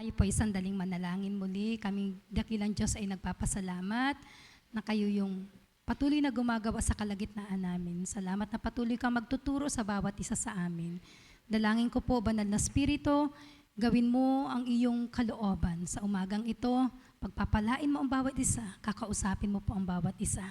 Tayo po ay sandaling manalangin muli. Kaming dakilang Diyos ay nagpapasalamat na kayo yung patuloy na gumagawa sa kalagitnaan namin. Salamat na patuloy kang magtuturo sa bawat isa sa amin. Dalangin ko po, Banal na Espiritu, gawin mo ang iyong kalooban sa umagang ito. Pagpapalain mo ang bawat isa, kakausapin mo po ang bawat isa.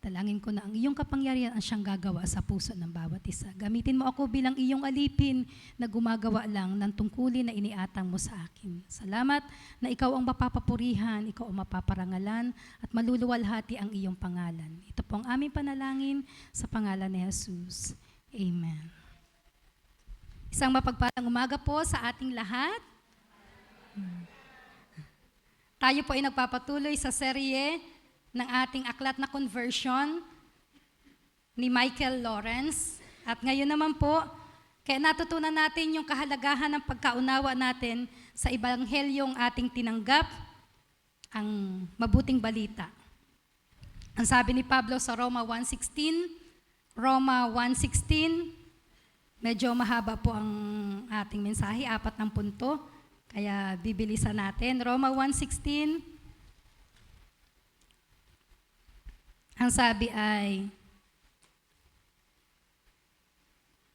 Dalangin ko na ang iyong kapangyarihan ang siyang gagawa sa puso ng bawat isa. Gamitin mo ako bilang iyong alipin na gumagawa lang ng tungkulin na iniatang mo sa akin. Salamat na ikaw ang mapapapurihan, ikaw ang mapaparangalan, at maluluwalhati ang iyong pangalan. Ito po ang aming panalangin sa pangalan ni Jesus. Amen. Isang mapagpalang umaga po sa ating lahat. Tayo po ay nagpapatuloy sa serye ng ating aklat na conversion ni Michael Lawrence. At ngayon naman po, kaya natutunan natin yung kahalagahan ng pagkaunawa natin sa ebanghelyong ating tinanggap, ang mabuting balita. Ang sabi ni Pablo sa Roma 1:16, medyo mahaba po ang ating mensahe, 4 punto, kaya bibilisan natin. Roma 1:16, ang sabi ay,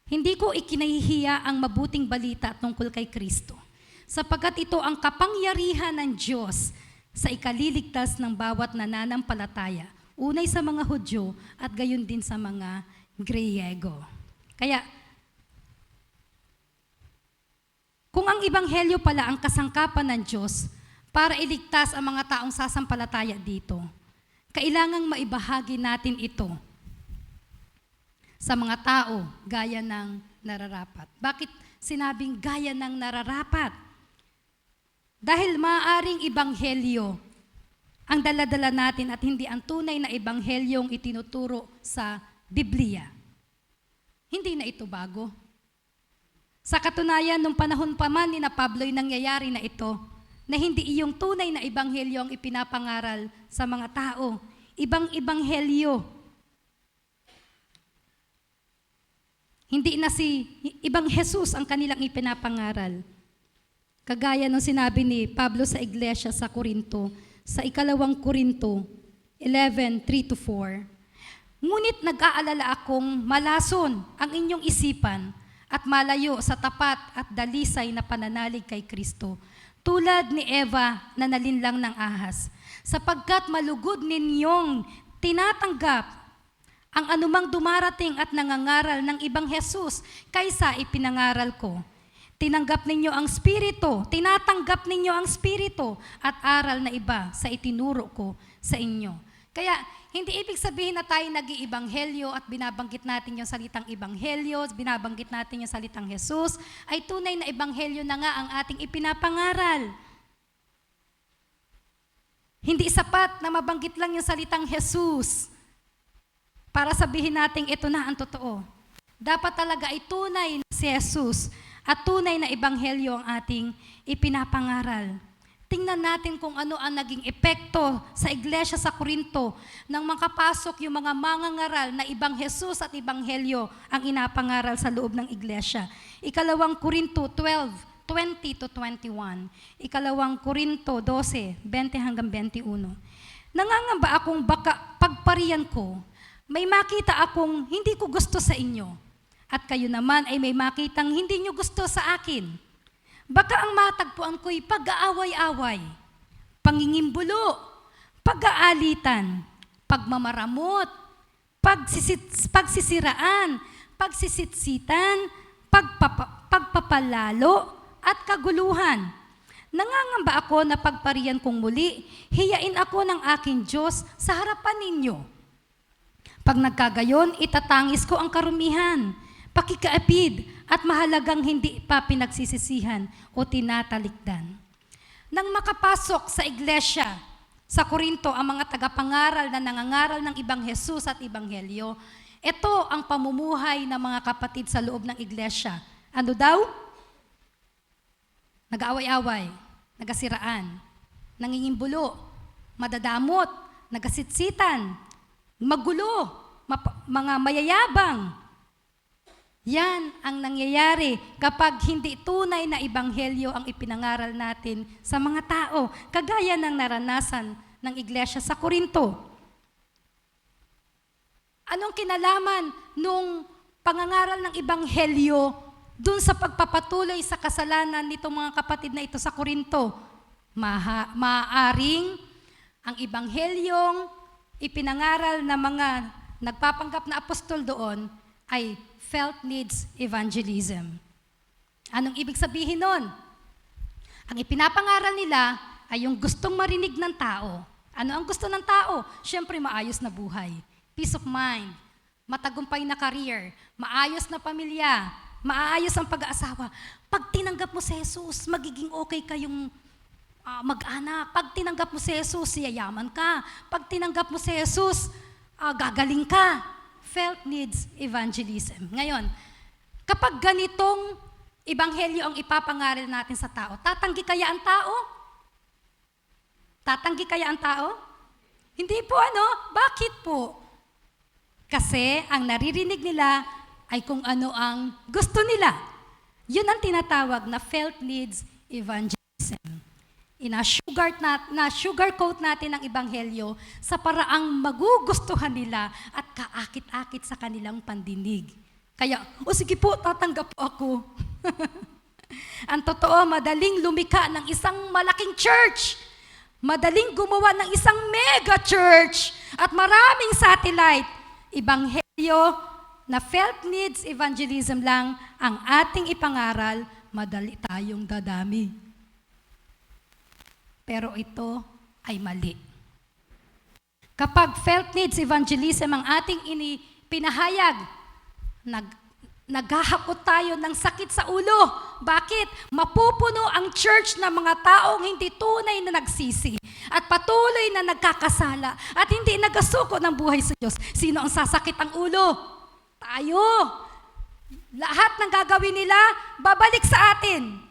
hindi ko ikinahihiya ang mabuting balita tungkol kay Kristo, sapagkat ito ang kapangyarihan ng Diyos sa ikaliligtas ng bawat nananampalataya, unay sa mga Hudyo at gayon din sa mga Griego. Kaya, kung ang Ebanghelyo pala ang kasangkapan ng Diyos para iligtas ang mga taong sasampalataya dito, kailangang maibahagi natin ito sa mga tao gaya ng nararapat. Bakit sinabing gaya ng nararapat? Dahil maaaring ebanghelyo ang daladala natin at hindi ang tunay na ebanghelyong itinuturo sa Biblia. Hindi na ito bago. Sa katunayan, nung panahon pa man ni na Pablo'y nangyayari na ito, na hindi iyong tunay na ebanghelyo ang ipinapangaral sa mga tao. Ibang ebanghelyo. Hindi na ibang Jesus ang kanilang ipinapangaral. Kagaya ng sinabi ni Pablo sa iglesia sa Corinto, sa 2 Corinto 11:3-4. Ngunit nag-aalala akong malason ang inyong isipan at malayo sa tapat at dalisay na pananalig kay Kristo, tulad ni Eva na nalinlang ng ahas, sapagkat malugod ninyong tinatanggap ang anumang dumarating at nangangaral ng ibang Jesus kaysa ipinangaral ko. Tinanggap ninyo ang Espiritu, tinatanggap ninyo ang Espiritu at aral na iba sa itinuro ko sa inyo. Kaya, hindi ibig sabihin na tayo nag-iibanghelyo at binabanggit natin yung salitang ibanghelyo, binabanggit natin yung salitang Jesus, ay tunay na ibanghelyo na nga ang ating ipinapangaral. Hindi sapat na mabanggit lang yung salitang Jesus para sabihin natin ito na ang totoo. Dapat talaga ay tunay na si Jesus at tunay na ebanghelyo ang ating ipinapangaral. Tingnan natin kung ano ang naging epekto sa iglesia sa Corinto nang makapasok yung mga mangangaral na ibang Jesus at ebanghelyo ang inapangaral sa loob ng iglesia. 2 Corinto 12:20-21. 2 Corinto 12:20-21. Nangangamba akong baka pagparian ko, may makita akong hindi ko gusto sa inyo, at kayo naman ay may makitang hindi nyo gusto sa akin. Baka ang matagpuan ko'y pag-aaway-away, pangingimbulo, pag-aalitan, pagmamaramot, pagsisiraan, pagsisitsitan, pagpapalalo, at kaguluhan. Nangangamba ako na pagparian kong muli, hiyain ako ng aking Diyos sa harapan ninyo. Pag nagkagayon, itatangis ko ang karumihan, pakikaapid, at mahalagang hindi pa pinagsisisihan o tinatalikdan. Nang makapasok sa iglesia sa Corinto ang mga tagapangaral na nangangaral ng ibang Jesus at ebanghelyo, ito ang pamumuhay ng mga kapatid sa loob ng iglesia. Ano daw? Nag-aaway-away, nagasiraan, nangingimbulo, madadamot, nagasitsitan, magulo, mga mayayabang, Yan ang nangyayari kapag hindi tunay na ebanghelyo ang ipinangaral natin sa mga tao, kagaya ng naranasan ng iglesia sa Korinto. Anong kinalaman nung pangangaral ng ebanghelyo dun sa pagpapatuloy sa kasalanan nitong mga kapatid na ito sa Korinto? Maaaring ang ebanghelyong ipinangaral na mga nagpapanggap na apostol doon ay felt needs evangelism. Anong ibig sabihin nun? Ang ipinapangaral nila ay yung gustong marinig ng tao. Ano ang gusto ng tao? Siyempre, maayos na buhay, peace of mind, matagumpay na career, maayos na pamilya, maayos ang pag-aasawa. Pag tinanggap mo si Jesus, magiging okay kayong mag-anak. Pag tinanggap mo si Jesus, yayaman ka. Pag tinanggap mo si Jesus, gagaling ka. Felt needs evangelism. Ngayon, kapag ganitong ebanghelyo ang ipapangaral natin sa tao, tatanggi kaya ang tao? Tatanggi kaya ang tao? Hindi po Bakit po? Kasi ang naririnig nila ay kung ano ang gusto nila. Yun ang tinatawag na felt needs evangelism. Sugarcoat natin ang ebanghelyo sa paraang magugustuhan nila at kaakit-akit sa kanilang pandinig. Kaya, sige po, tatanggap po ako. Ang totoo, madaling lumika ng isang malaking church. Madaling gumawa ng isang mega church at maraming satellite. Ebanghelyo na felt needs evangelism lang ang ating ipangaral, madali tayong dadami. Pero ito ay mali. Kapag felt needs evangelism ang ating pinahayag, naghahakot tayo ng sakit sa ulo. Bakit? Mapupuno ang church ng mga taong hindi tunay na nagsisi at patuloy na nagkakasala at hindi nagasuko ng buhay sa Diyos. Sino ang sasakit ang ulo? Tayo. Lahat ng gagawin nila, babalik sa atin.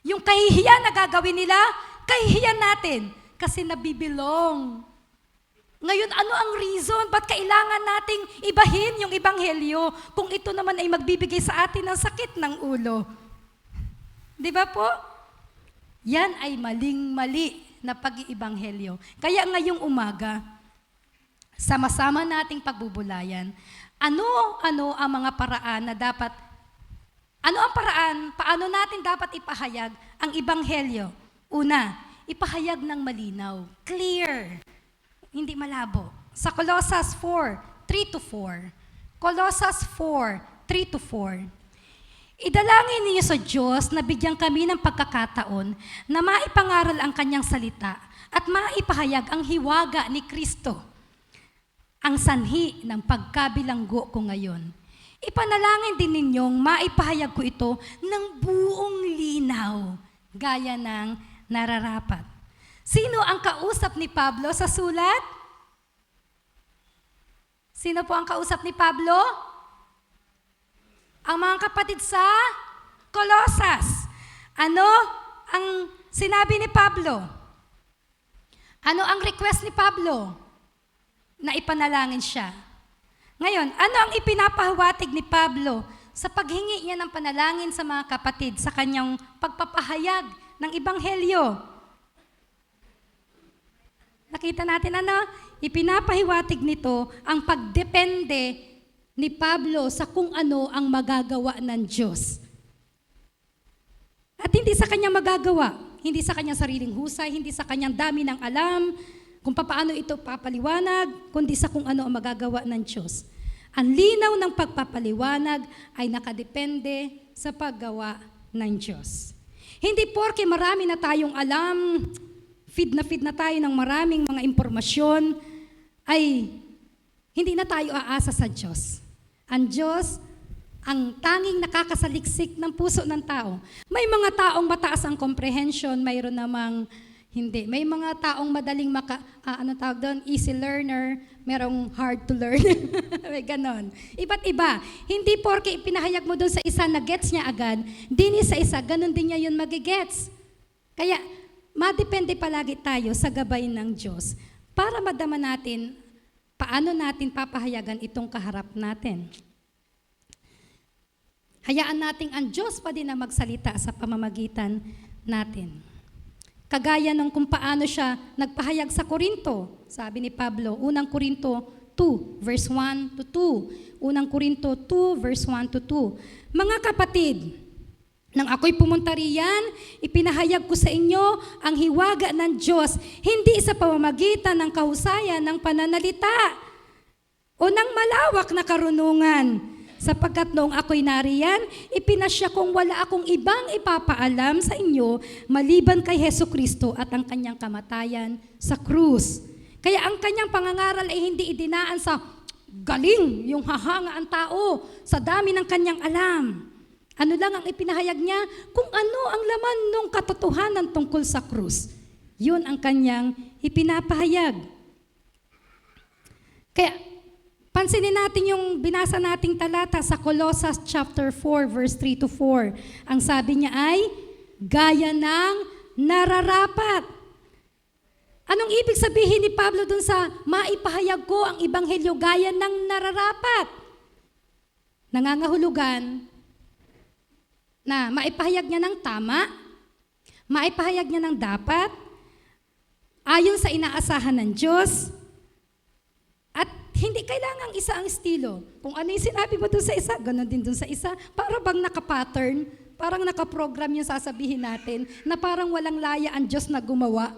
Yung kahihiyan na gagawin nila, kahihiyan natin kasi nabibilong. Ngayon, ano ang reason? Ba't kailangan nating ibahin yung ebanghelyo kung ito naman ay magbibigay sa atin ng sakit ng ulo? Di ba po? Yan ay maling-mali na pag-iibanghelyo. Kaya ngayong umaga, sama-sama nating pagbubulayan, ano ang mga paraan na dapat paano natin dapat ipahayag ang ebanghelyo? Una, ipahayag ng malinaw, clear, hindi malabo. Sa Colossus 4:3-4. Colossus 4:3-4. Idalangin niyo sa Diyos na bigyan kami ng pagkakataon na maipangaral ang kanyang salita at maipahayag ang hiwaga ni Kristo, ang sanhi ng pagkabilanggo ko ngayon. Ipanalangin din ninyong maipahayag ko ito ng buong linaw, gaya ng nararapat. Sino ang kausap ni Pablo sa sulat? Sino po ang kausap ni Pablo? Ang mga kapatid sa Colossus. Ano ang sinabi ni Pablo? Ano ang request ni Pablo? Na ipanalangin siya. Ngayon, ano ang ipinapahawatig ni Pablo sa paghingi niya ng panalangin sa mga kapatid sa kanyang pagpapahayag ng ebanghelyo? Nakita natin ipinapahiwatig nito ang pagdepende ni Pablo sa kung ano ang magagawa ng Diyos. At hindi sa kanyang magagawa, hindi sa kanyang sariling husay, hindi sa kanyang dami ng alam, kung paano ito papaliwanag, kundi sa kung ano ang magagawa ng Diyos. Ang linaw ng pagpapaliwanag ay nakadepende sa paggawa ng Diyos. Hindi porke marami na tayong alam, feed na tayo ng maraming mga impormasyon, ay hindi na tayo aasa sa Diyos. Ang Diyos, ang tanging nakakasaliksik ng puso ng tao. May mga taong mataas ang comprehension, mayroon namang hindi. May mga taong madaling easy learner, merong hard to learn. May ganon. Iba't iba. Hindi porke ipinahayag mo doon sa isa na gets niya agad, din sa isa, ganon din niya yun magigets. Kaya, madepende palagi tayo sa gabay ng Diyos para madama natin paano natin papahayagan itong kaharap natin. Hayaan nating ang Diyos pa din na magsalita sa pamamagitan natin. Kagaya nung kung paano siya nagpahayag sa Korinto. Sabi ni Pablo, unang Korinto 2, verse 1 to 2. Unang Korinto 2, verse 1 to 2. Mga kapatid, nang ako'y pumunta riyan, ipinahayag ko sa inyo ang hiwaga ng Diyos, hindi sa pamamagitan ng kahusayan ng pananalita o ng malawak na karunungan. Sapagkat noong ako'y nariyan, ipinasya kong wala akong ibang ipapaalam sa inyo maliban kay Hesukristo at ang kanyang kamatayan sa krus. Kaya ang kanyang pangangaral ay hindi idinaan sa galing, yung hahanga ang tao, sa dami ng kanyang alam. Ano lang ang ipinahayag niya? Kung ano ang laman ng katotohanan tungkol sa krus. Yun ang kanyang ipinapahayag. Kaya, pansinin natin yung binasa nating talata sa Colossus chapter 4, verse 3 to 4. Ang sabi niya ay, gaya ng nararapat. Anong ibig sabihin ni Pablo dun sa maipahayag ko ang ebanghelyo gaya ng nararapat? Nangangahulugan na maipahayag niya ng tama, maipahayag niya ng dapat, ayon sa inaasahan ng Diyos, at hindi kailangang isa ang estilo. Kung ano yung sinabi mo dun sa isa, ganoon din dun sa isa. Para bang nakapattern, parang nakaprogram yung sasabihin natin, na parang walang laya ang Diyos na gumawa.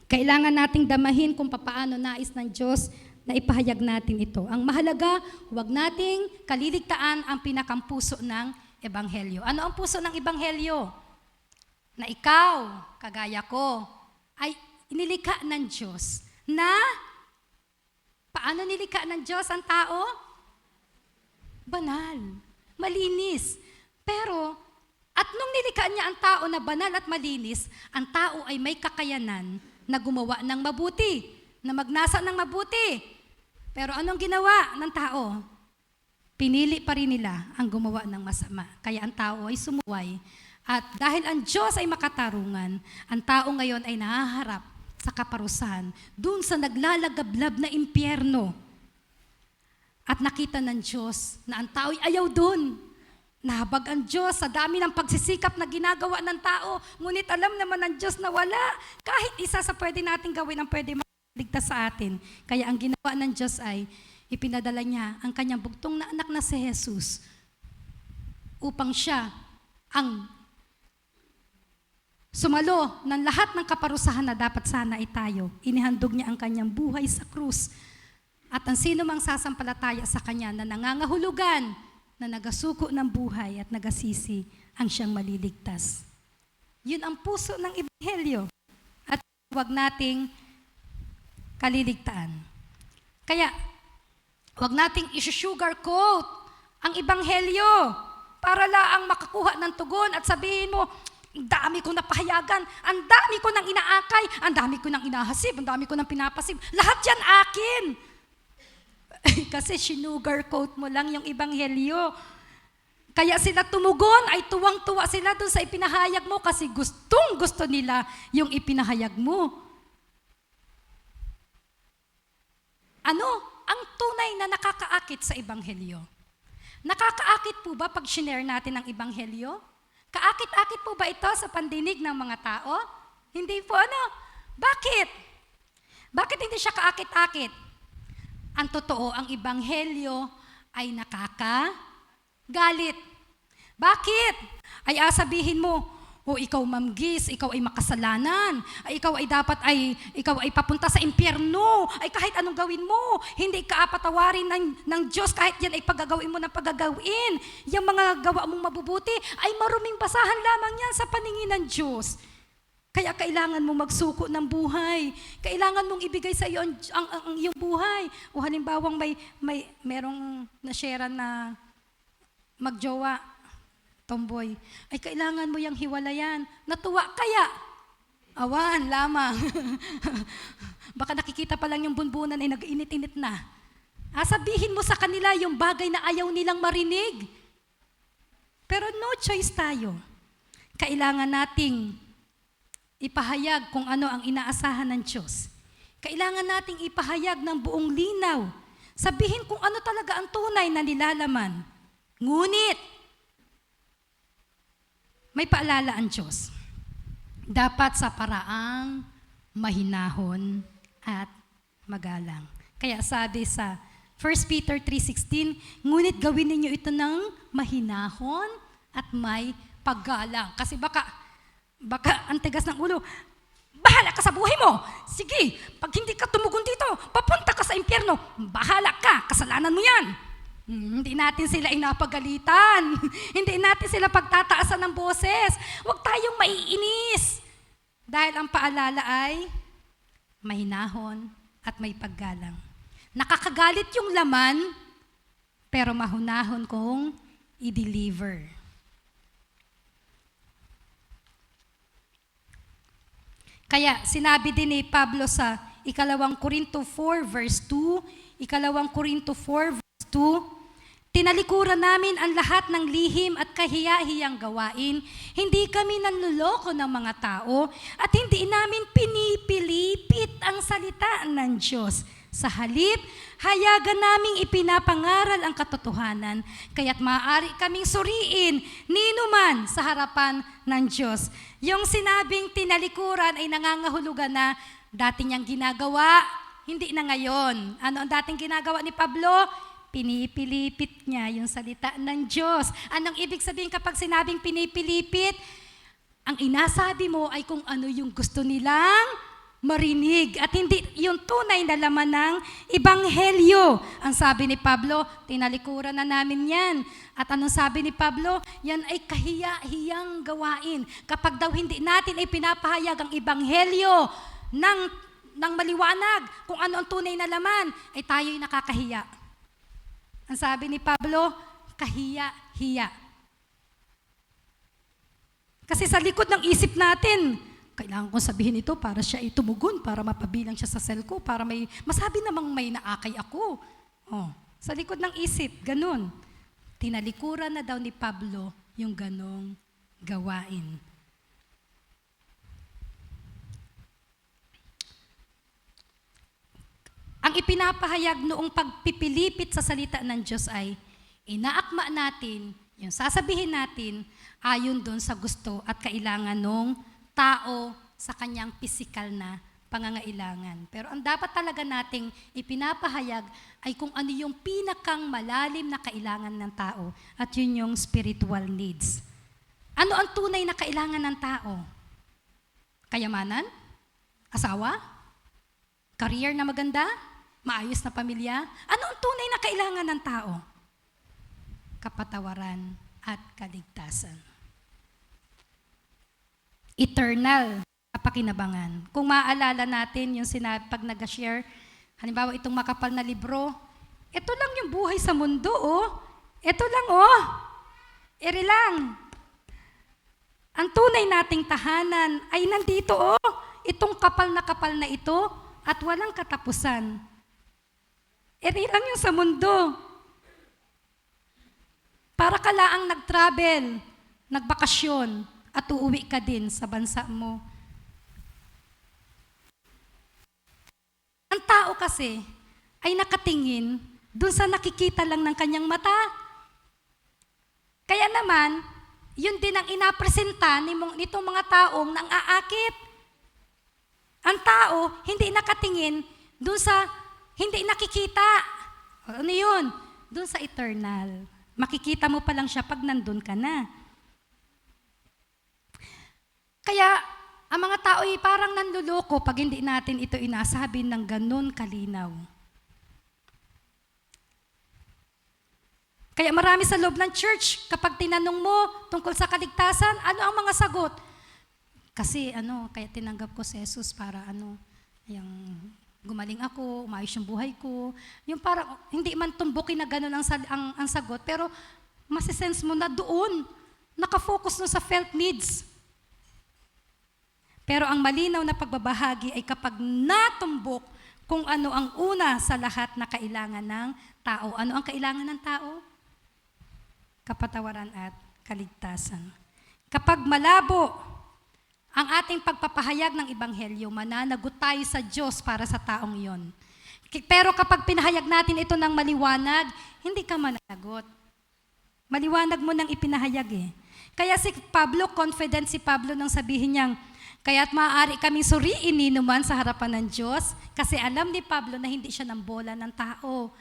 Kailangan nating damahin kung papaano nais ng Diyos na ipahayag natin ito. Ang mahalaga, huwag nating kaliligtaan ang pinakampuso ng ebanghelyo. Ano ang puso ng ebanghelyo? Na ikaw, kagaya ko, ay inilikha ng Diyos. Na, paano nilikha ng Diyos ang tao? Banal, malinis. Pero, at nung nilikha niya ang tao na banal at malinis, ang tao ay may kakayanan na gumawa ng mabuti, na magnasa ng mabuti. Pero anong ginawa ng tao? Pinili pa rin nila ang gumawa ng masama. Kaya ang tao ay sumuway. At dahil ang Diyos ay makatarungan, ang tao ngayon ay nahaharap sa kaparusahan, dun sa naglalagablab na impyerno. At nakita ng Diyos na ang tao ay ayaw dun. Nahabag ang Diyos sa dami ng pagsisikap na ginagawa ng tao, ngunit alam naman ng Diyos na wala. Kahit isa sa pwede nating gawin ang pwede ligtas sa atin. Kaya ang ginawa ng Diyos ay ipinadala niya ang kanyang bugtong na anak na si Jesus upang siya ang sumalo ng lahat ng kaparusahan na dapat sana ay tayo. Inihandog niya ang kanyang buhay sa krus. At ang sino mang sasampalataya sa kanya na nangangahulugan, na nagasuko ng buhay at nagasisi, ang siyang maliligtas. Yun ang puso ng ebanghelyo. At huwag nating kaliligtaan. Kaya, huwag nating isusugarcoat ang ebanghelyo para laang makakuha ng tugon at sabihin mo, ang dami ko napahayagan, ang dami ko nang inaakay, ang dami ko nang inahasib, ang dami ko nang pinapasib, lahat yan akin. Kasi sinugarcoat mo lang yung ebanghelyo. Kaya sila tumugon, ay tuwang-tuwa sila doon sa ipinahayag mo kasi gustong-gusto nila yung ipinahayag mo. Ano ang tunay na nakakaakit sa ebanghelyo? Nakakaakit po ba pag shinare natin ang ebanghelyo? Kaakit-akit po ba ito sa pandinig ng mga tao? Hindi po ano? Bakit? Bakit hindi siya kaakit-akit? Ang totoo, ang ebanghelyo ay nakakagalit. Bakit? Ay sabihin mo, ikaw mamgis, ikaw ay makasalanan, ikaw ay papunta sa impyerno, ay kahit anong gawin mo, hindi ka patawarin ng Diyos kahit yan ay paggagawin mo ng paggagawin. Yung mga gawa mong mabubuti ay maruming basahan lamang yan sa paningin ng Diyos. Kaya kailangan mong magsuko ng buhay. Kailangan mong ibigay sa iyo ang iyong buhay. O halimbawang merong na-share na magjowa, tomboy, ay kailangan mo yung hiwalayan. Natuwa kaya? Awan, lamang. Baka nakikita pa lang yung bunbunan ay nag-init-init na. Sabihin mo sa kanila yung bagay na ayaw nilang marinig. Pero no choice tayo. Kailangan nating ipahayag kung ano ang inaasahan ng Diyos. Kailangan nating ipahayag ng buong linaw Sabihin kung ano talaga ang tunay na nilalaman. Ngunit, may paalala ang Diyos. Dapat sa paraang mahinahon at magalang. Kaya sabi sa 1 Peter 3:16, ngunit gawin ninyo ito ng mahinahon at may paggalang. Kasi baka ang tigas ng ulo, bahala ka sa buhay mo. Sige, pag hindi ka tumugon dito, papunta ka sa impyerno. Bahala ka, kasalanan mo yan. Hindi natin sila inapagalitan. Hindi natin sila pagtataasan ng boses. Huwag tayong maiinis. Dahil ang paalala ay mahinahon at may paggalang. Nakakagalit yung laman, pero mahunahon kong i-deliver. Kaya sinabi din ni Pablo sa 2 Korinto 4 verse 2, 2 Korinto 4 verse 2, tinalikuran namin ang lahat ng lihim at kahiya-hiyang gawain. Hindi kami nanloloko ng mga tao at hindi namin pinipilipit ang salita ng Diyos. Sa halip, hayagan naming ipinapangaral ang katotohanan, kaya't maaari kaming suriin ninuman sa harapan ng Diyos. Yung sinabing tinalikuran ay nangangahulugan na dati niyang ginagawa, hindi na ngayon. Ano ang dating ginagawa ni Pablo? Pinipilipit niya yung salita ng Diyos. Anong ibig sabihin kapag sinabing pinipilipit? Ang inasabi mo ay kung ano yung gusto nilang marinig at hindi yung tunay na laman ng Ebanghelyo. Ang sabi ni Pablo, tinalikuran na namin yan. At anong sabi ni Pablo? Yan ay kahiya-hiyang gawain. Kapag daw hindi natin ay pinapahayag ang Ebanghelyo ng maliwanag, kung ano ang tunay na laman, ay tayo'y nakakahiya. Ang sabi ni Pablo, kahiya-hiya. Kasi sa likod ng isip natin, kailangan kong sabihin ito para siya itumugon, para mapabilang siya sa cell ko, para masabi namang may naakay ako. Oh, sa likod ng isip, ganun. Tinalikuran na daw ni Pablo yung ganong gawain. Ang ipinapahayag noong pagpipilipit sa salita ng Diyos ay inaakma natin, yung sasabihin natin, ayon doon sa gusto at kailangan ng tao sa kanyang pisikal na pangangailangan. Pero ang dapat talaga nating ipinapahayag ay kung ano yung pinakang malalim na kailangan ng tao at yun yung spiritual needs. Ano ang tunay na kailangan ng tao? Kayamanan? Asawa? Career na maganda? Maayos na pamilya? Ano ang tunay na kailangan ng tao? Kapatawaran at kaligtasan. Eternal kapakinabangan. Kung maaalala natin yung sinabi pag nag-share, halimbawa itong makapal na libro, ito lang yung buhay sa mundo, oh. Ito lang, oh. Eri lang. Ang tunay nating tahanan ay nandito, oh. Itong kapal na ito at walang katapusan. Eri lang yung sa mundo. Para ka laang nag-travel, nagbakasyon, at uuwi ka din sa bansa mo. Ang tao kasi ay nakatingin dun sa nakikita lang ng kanyang mata. Kaya naman, yun din ang inapresenta nitong mga taong nang aakit. Ang tao hindi nakatingin dun sa hindi nakikita. Ano yun? Dun sa eternal. Makikita mo pa lang siya pag nandun ka na. Kaya, ang mga tao ay parang nanluloko pag hindi natin ito inasabi ng ganun kalinaw. Kaya marami sa loob ng church, kapag tinanong mo tungkol sa kaligtasan, ano ang mga sagot? Kasi kaya tinanggap ko si Jesus para yung gumaling ako, umayos yung buhay ko. Yung parang, hindi man tumbukin na ganun ang sagot, pero masisense mo na doon, nakafocus na sa felt needs. Pero ang malinaw na pagbabahagi ay kapag natumbok kung ano ang una sa lahat na kailangan ng tao. Ano ang kailangan ng tao? Kapatawaran at kaligtasan. Kapag malabo ang ating pagpapahayag ng Ebanghelyo, mananagot tayo sa Diyos para sa taong iyon. Pero kapag pinahayag natin ito ng maliwanag, hindi ka managot. Maliwanag mo nang ipinahayag eh. Kaya si Pablo, confident si Pablo nang sabihin niyang, kaya't maaari kaming suriin ni naman sa harapan ng Diyos, kasi alam ni Pablo na hindi siya ng bola ng tao.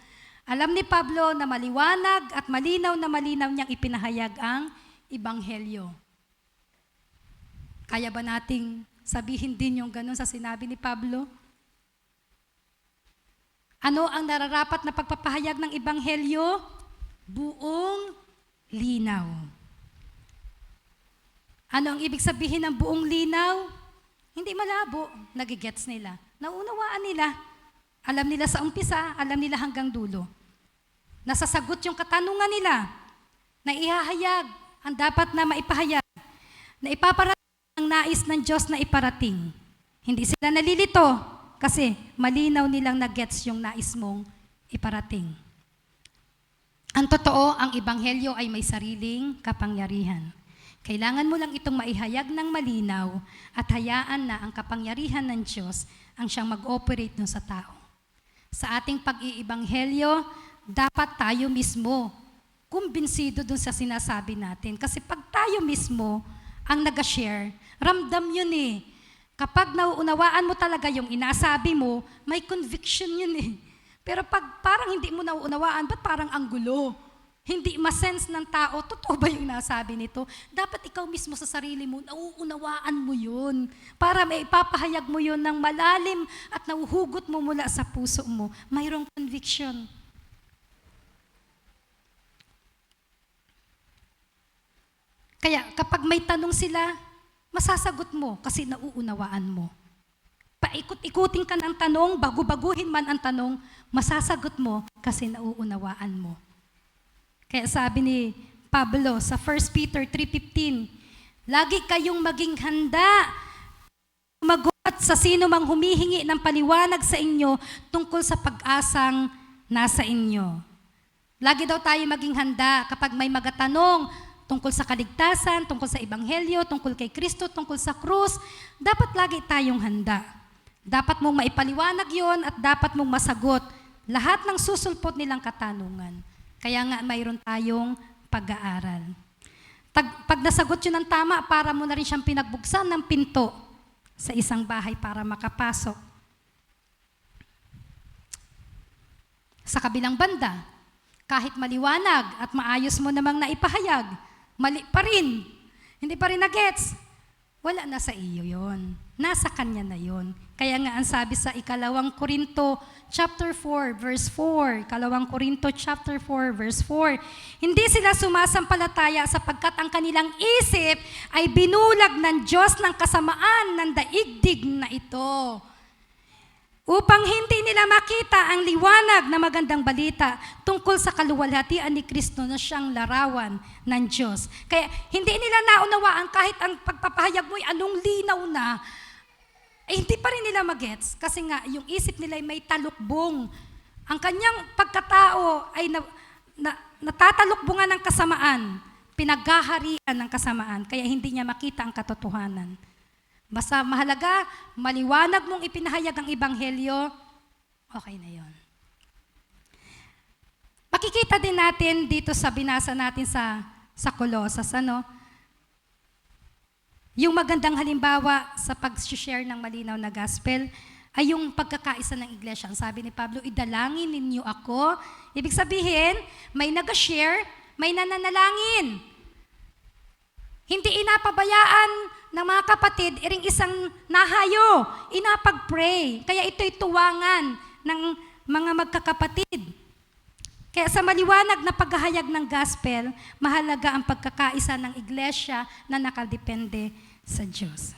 Alam ni Pablo na maliwanag at malinaw na malinaw niyang ipinahayag ang Ebanghelyo. Kaya ba nating sabihin din yung ganun sa sinabi ni Pablo? Ano ang nararapat na pagpapahayag ng Ebanghelyo? Buong linaw. Ano ang ibig sabihin ng buong linaw? Hindi malabo. Nagigets nila. Naunawaan nila. Alam nila sa umpisa, alam nila hanggang dulo. Nasasagot yung katanungan nila na ihahayag ang dapat na maipahayag, na ipaparating ang nais ng Diyos na iparating. Hindi sila nalilito kasi malinaw nilang na-gets yung nais mong iparating. Ang totoo, ang Ebanghelyo ay may sariling kapangyarihan. Kailangan mo lang itong maihayag ng malinaw at hayaan na ang kapangyarihan ng Diyos ang siyang mag-operate nun sa tao. Sa ating pag-iibanghelyo, dapat tayo mismo kumbinsido dun sa sinasabi natin. Kasi pag tayo mismo ang nag-share, ramdam yun eh. Kapag nauunawaan mo talaga yung inasabi mo, may conviction yun eh. Pero pag parang hindi mo nauunawaan, ba't parang ang gulo? Hindi ma-sense ng tao, totoo ba yung nasabi nito? Dapat ikaw mismo sa sarili mo, nauunawaan mo yun. Para may ipapahayag mo yun ng malalim at nauhugot mo mula sa puso mo. Mayroong conviction. Kaya kapag may tanong sila, masasagot mo kasi nauunawaan mo. Paikot-ikutin ka ng tanong, bagu-baguhin man ang tanong, masasagot mo kasi nauunawaan mo. Kaya sabi ni Pablo sa 1 Peter 3:15, lagi kayong maging handa sumagot sa sino mang humihingi ng paliwanag sa inyo tungkol sa pag-asang nasa inyo. Lagi daw tayo maging handa kapag may magatanong tungkol sa kaligtasan, tungkol sa Ebanghelyo, tungkol kay Kristo, tungkol sa krus, dapat lagi tayong handa. Dapat mong maipaliwanag yon at dapat mong masagot lahat ng susulpot nilang katanungan. Kaya nga mayroon tayong pag-aaral. Pag nasagot yun ng tama, para mo na rin siyang pinagbuksan ng pinto sa isang bahay para makapasok. Sa kabilang banda, kahit maliwanag at maayos mo namang naipahayag, mali pa rin, hindi pa rin na-gets, wala na sa iyo yon. Nasa kanya na yon. Kaya nga ang sabi sa 2 Korinto chapter 4 verse 4, 2 Korinto chapter 4 verse 4, hindi sila sumasampalataya sapagkat ang kanilang isip ay binulag ng Diyos ng kasamaan ng daigdig na ito. Upang hindi nila makita ang liwanag na magandang balita tungkol sa kaluwalhatian ni Kristo na siyang larawan ng Diyos. Kaya hindi nila naunawaan kahit ang pagpapahayag mo ay anong linaw na, hindi pa rin nila magets kasi nga yung isip nila ay may talukbong. Ang kanyang pagkatao ay natatalukbungan ng kasamaan, pinaghaharian ng kasamaan, kaya hindi niya makita ang katotohanan. Basta mahalaga, maliwanag mong ipinahayag ang Ebanghelyo, okay na yon. Makikita din natin dito sa binasa natin sa Colosas, yung magandang halimbawa sa pag-share ng malinaw na gospel ay yung pagkakaisa ng iglesia. Ang sabi ni Pablo, idalangin ninyo ako. Ibig sabihin, may nag-share, may nananalangin. Hindi inapabayaan ng mga kapatid, iring isang nahayo, inapag-pray. Kaya ito'y tuwangan ng mga magkakapatid. Kaya sa maliwanag na paghahayag ng gospel, mahalaga ang pagkakaisa ng iglesia na nakadepende sa Diyos.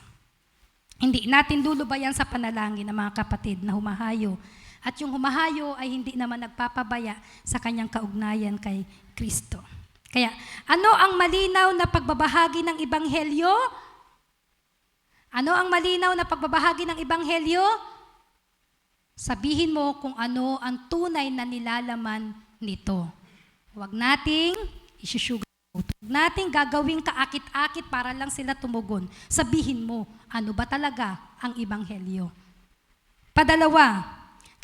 Hindi natin lulubayan sa panalangin ng mga kapatid na humahayo. At yung humahayo ay hindi naman nagpapabaya sa kanyang kaugnayan kay Kristo. Kaya, ano ang malinaw na pagbabahagi ng Ebanghelyo? Ano ang malinaw na pagbabahagi ng Ebanghelyo? Sabihin mo kung ano ang tunay na nilalaman nito. Huwag nating isusugar. Huwag nating gagawing kaakit-akit para lang sila tumugon. Sabihin mo, ano ba talaga ang Ebanghelyo? Padalawa,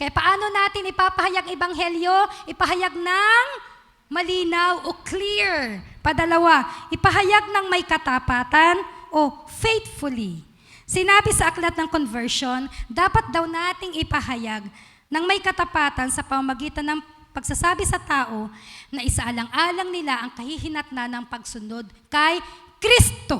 Kaya paano natin ipapahayag ebanghelyo? Ipahayag ng malinaw o clear. Padalawa, ipahayag ng may katapatan o faithfully. Sinabi sa aklat ng conversion, dapat daw nating ipahayag ng may katapatan sa pamamagitan ng pagsasabi sa tao na isaalang-alang nila ang kahihinatnan ng pagsunod kay Kristo.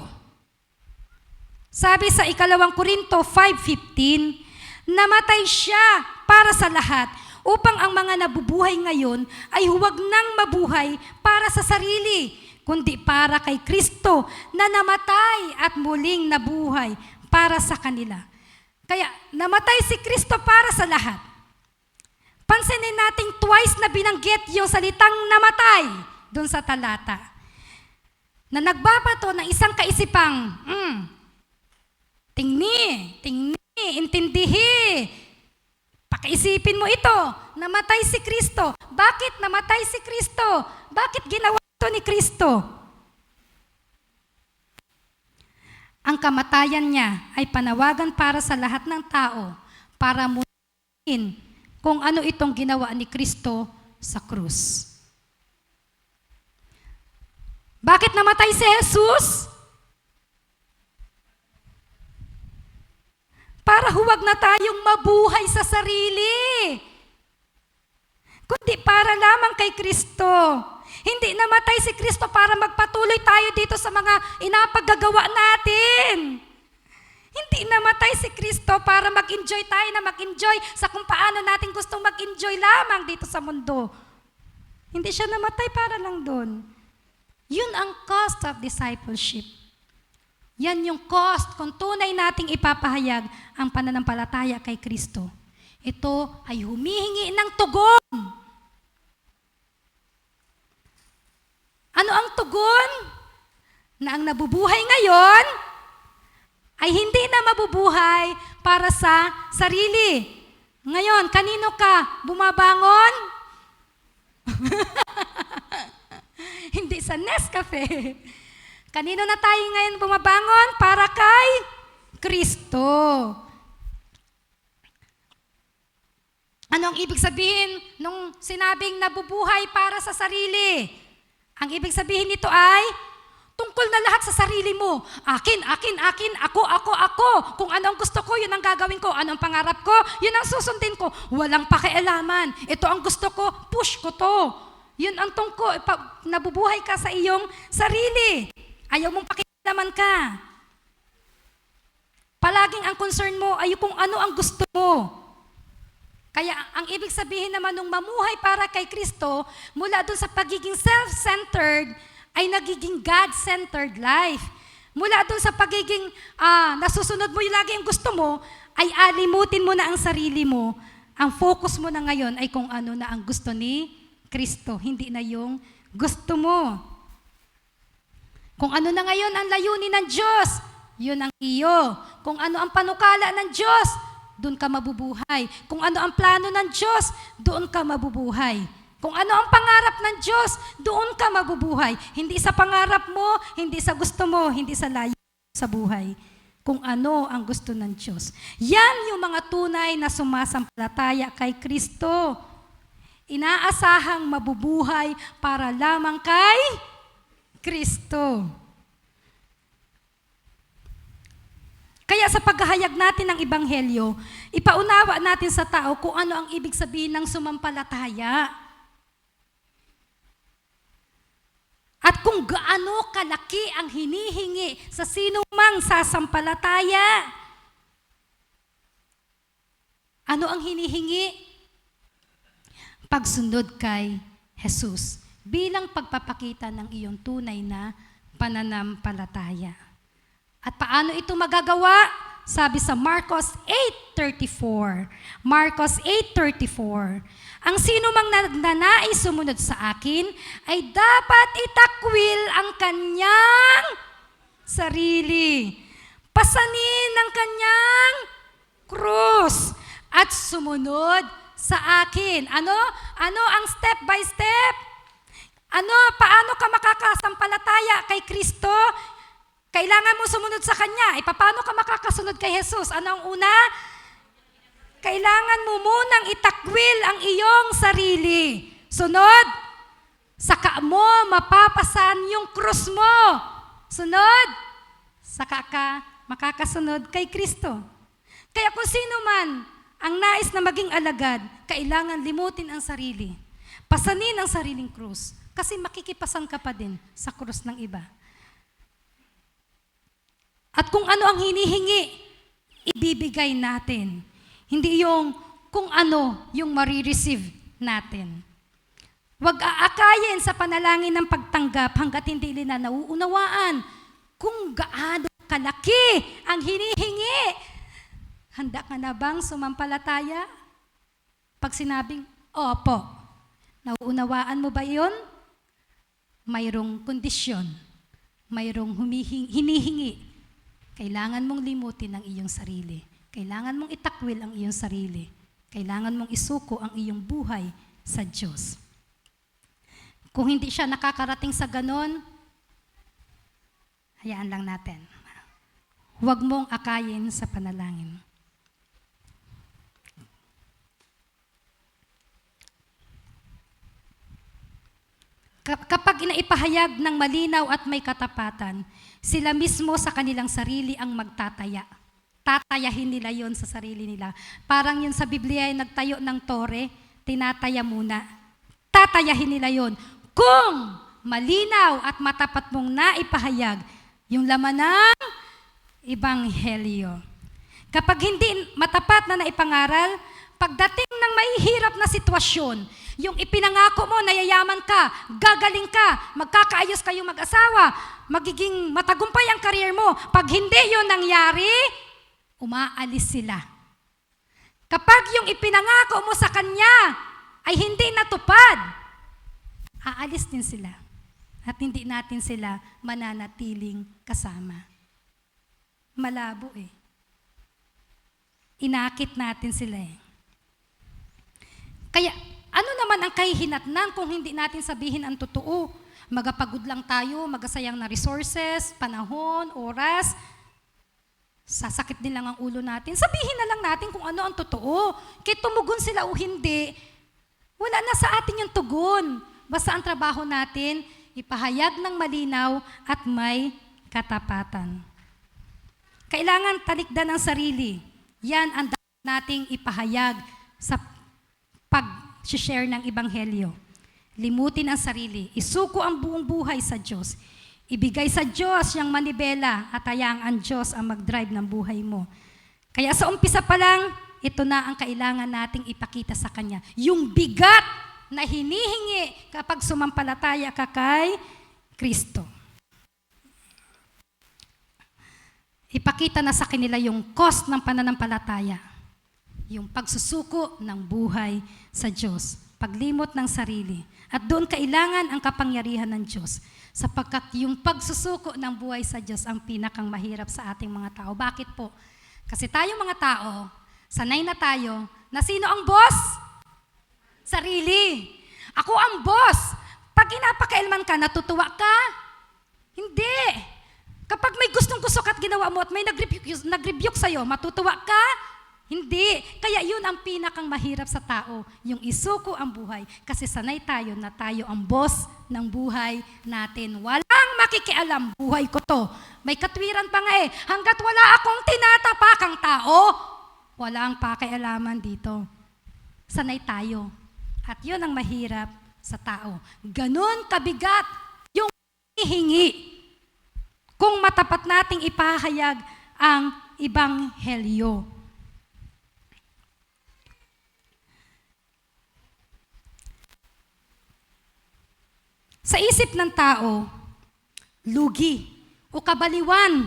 Sabi sa 2 Korinto 5:15, namatay siya para sa lahat upang ang mga nabubuhay ngayon ay huwag nang mabuhay para sa sarili, kundi para kay Kristo na namatay at muling nabuhay para sa kanila. Kaya namatay si Kristo para sa lahat. Pansinin natin twice na binanggit yung salitang namatay doon sa talata. Na nagbabato ng isang kaisipang, tingni, intindihi, pakiisipin mo ito, namatay si Kristo. Bakit namatay si Kristo? Bakit ginawa ito ni Kristo? Ang kamatayan niya ay panawagan para sa lahat ng tao para munin kung ano itong ginawa ni Kristo sa krus. Bakit namatay si Jesus? Para huwag na tayong mabuhay sa sarili, kundi para lamang kay Kristo. Hindi namatay si Kristo para magpatuloy tayo dito sa mga inapaggagawa natin. Hindi namatay si Kristo para mag-enjoy tayo na mag-enjoy sa kung paano natin gustong mag-enjoy lamang dito sa mundo. Hindi siya namatay para lang doon. Yun ang cost of discipleship. Yan yung cost kung tunay nating ipapahayag ang pananampalataya kay Kristo. Ito ay humihingi ng tugon. Ano ang tugon? Na ang nabubuhay ngayon ay hindi na mabubuhay para sa sarili. Ngayon, kanino ka bumabangon? Hindi sa Nescafe. Kanino na tayo ngayon bumabangon? Para kay Kristo. Ano ang ibig sabihin nung sinabing nabubuhay para sa sarili? Ang ibig sabihin nito ay tungkol na lahat sa sarili mo. Akin, ako. Kung ano ang gusto ko, yun ang gagawin ko. Ano ang pangarap ko, yun ang susundin ko. Walang pakialaman. Ito ang gusto ko, push ko to. Yun ang tungkol. Nabubuhay ka sa iyong sarili. Ayaw mong pakialaman ka. Palaging ang concern mo ay kung ano ang gusto mo. Kaya ang ibig sabihin naman nung mamuhay para kay Kristo, mula dun sa pagiging self-centered, ay nagiging God-centered life. Mula dun sa pagiging nasusunod mo yung lagi yung gusto mo, ay alimutin mo na ang sarili mo. Ang focus mo na ngayon ay kung ano na ang gusto ni Kristo, hindi na yung gusto mo. Kung ano na ngayon ang layunin ng Diyos, yun ang iyo. Kung ano ang panukala ng Diyos, doon ka mabubuhay. Kung ano ang plano ng Diyos, doon ka mabubuhay. Kung ano ang pangarap ng Diyos, doon ka mabubuhay. Hindi sa pangarap mo, hindi sa gusto mo, hindi sa layo sa buhay. Kung ano ang gusto ng Diyos. Yan yung mga tunay na sumasampalataya kay Kristo. Inaasahang mabubuhay para lamang kay Kristo. Kaya sa paghahayag natin ng Ebanghelyo, ipaunawa natin sa tao kung ano ang ibig sabihin ng sumampalataya. At kung gaano kalaki ang hinihingi sa sinumang sasampalataya. Ano ang hinihingi? Pagsunod kay Jesus bilang pagpapakita ng iyong tunay na pananampalataya. At paano ito magagawa? Sabi sa Marcos 8:34. Marcos 8:34. Ang sino mang nagnanais sumunod sa akin ay dapat itakwil ang kanyang sarili. Pasanin ang kanyang krus at sumunod sa akin. Ano? Ano ang step by step? Paano ka makakasampalataya kay Kristo? Kailangan mo sumunod sa Kanya. Paano ka makakasunod kay Jesus? Ano ang una? kailangan mo munang itakwil ang iyong sarili. Sunod, saka mo mapapasan yung krus mo. Sunod, saka ka makakasunod kay Kristo. Kaya kung sino man ang nais na maging alagad, kailangan limutin ang sarili. Pasanin ang sariling krus. Kasi makikipasan ka pa din sa krus ng iba. At kung ano ang hinihingi, ibibigay natin. Hindi yung kung ano yung marireceive natin. Huwag aakayin sa panalangin ng pagtanggap hanggat hindi nila nauunawaan kung gaano kalaki ang hinihingi. Handa ka na bang sumampalataya? Pag sinabing, opo, nauunawaan mo ba yun? Mayroong kondisyon, mayroong hinihingi. Kailangan mong limutin ang iyong sarili. Kailangan mong itakwil ang iyong sarili. Kailangan mong isuko ang iyong buhay sa Diyos. Kung hindi siya nakakarating sa ganon, hayaan lang natin. Huwag mong akayin sa panalangin. Kapag inaipahayag ng malinaw at may katapatan, sila mismo sa kanilang sarili ang magtataya. Tatayahin nila yon sa sarili nila. Parang yun sa Biblia ay nagtayo ng tore, tinataya muna. Tatayahin nila yon. Kung malinaw at matapat mong naipahayag yung laman ng Ebanghelyo. Kapag hindi matapat na naipangaral, pagdating ng mahihirap na sitwasyon, yung ipinangako mo, nayayaman ka, gagaling ka, magkakaayos kayong mag-asawa, magiging matagumpay ang career mo. Pag hindi yun nangyari, umaalis sila. Kapag yung ipinangako mo sa kanya ay hindi natupad, aalis din sila. At hindi natin sila mananatiling kasama. Malabo eh. Inakit natin sila eh. Kaya, ano naman ang kahihinatnan kung hindi natin sabihin ang totoo? Magapagod lang tayo, magasayang na resources, panahon, oras. Sasakit din lang ang ulo natin. Sabihin na lang natin kung ano ang totoo. Kaya tumugon sila o hindi, wala na sa atin yung tugon. Basta ang trabaho natin, ipahayag ng malinaw at may katapatan. Kailangan talikdan ang sarili. Yan ang dapat nating ipahayag sa pag-share ng Ebanghelyo. Limutin ang sarili. Isuko ang buong buhay sa Diyos. Ibigay sa Diyos yung manibela at hayaang ang Diyos ang mag-drive ng buhay mo. Kaya sa umpisa pa lang, ito na ang kailangan nating ipakita sa Kanya. Yung bigat na hinihingi kapag sumampalataya ka kay Kristo. Ipakita na sa kanila yung cost ng pananampalataya. Yung pagsusuko ng buhay sa Diyos. Paglimot ng sarili. At doon kailangan ang kapangyarihan ng Diyos. Sapagkat yung pagsusuko ng buhay sa Diyos ang pinakang mahirap sa ating mga tao. Bakit po? Kasi tayong mga tao, sanay na tayo, na sino ang boss? Sarili. Ako ang boss. Pag inapakailman ka, natutuwa ka? Hindi. Kapag may gustong-gusto ka at ginawa mo at may nag-rebuke sa'yo, matutuwa ka? Hindi. Kaya yun ang pinakang mahirap sa tao, yung isuko ang buhay. Kasi sanay tayo na tayo ang boss ng buhay natin. Walang makikialam, buhay ko to. May katwiran pa nga eh, hanggat wala akong tinatapakang tao, walang pakialaman dito. Sanay tayo. At yun ang mahirap sa tao. Ganon kabigat yung hihingi kung matapat nating ipahayag ang Ebanghelyo. Sa isip ng tao, lugi o kabaliwan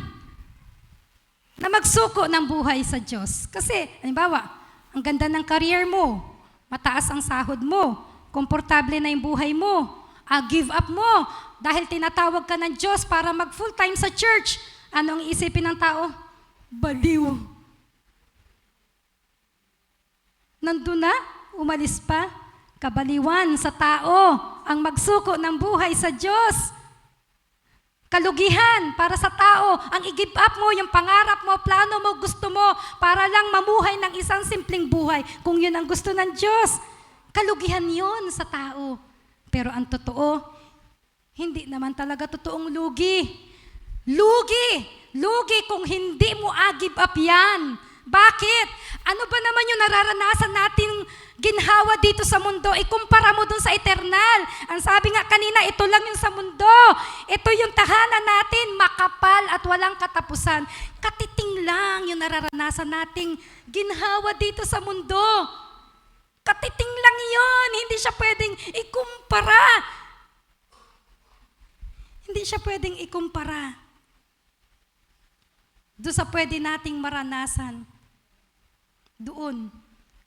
na magsuko ng buhay sa Diyos. Kasi, halimbawa, ang ganda ng career mo, mataas ang sahod mo, komportable na yung buhay mo, give up mo dahil tinatawag ka ng Diyos para mag-full-time sa church. Ano ang isipin ng tao? Baliw. Nandun na, umalis pa. Kabaliwan sa tao ang magsuko ng buhay sa Diyos. Kalugihan para sa tao, ang i-give up mo, yung pangarap mo, plano mo, gusto mo, para lang mamuhay ng isang simpleng buhay. Kung yun ang gusto ng Diyos, kalugihan yun sa tao. Pero ang totoo, hindi naman talaga totoong lugi. Lugi! Lugi kung hindi mo give up yan. Bakit? Ano ba naman yung nararanasan nating ginhawa dito sa mundo? Ikumpara mo dun sa eternal. Ang sabi nga kanina, ito lang yung sa mundo. Ito yung tahanan natin, makapal at walang katapusan. Katiting lang yung nararanasan nating ginhawa dito sa mundo. Katiting lang yon, hindi siya pwedeng ikumpara. Hindi siya pwedeng ikumpara doon sa pwede nating maranasan doon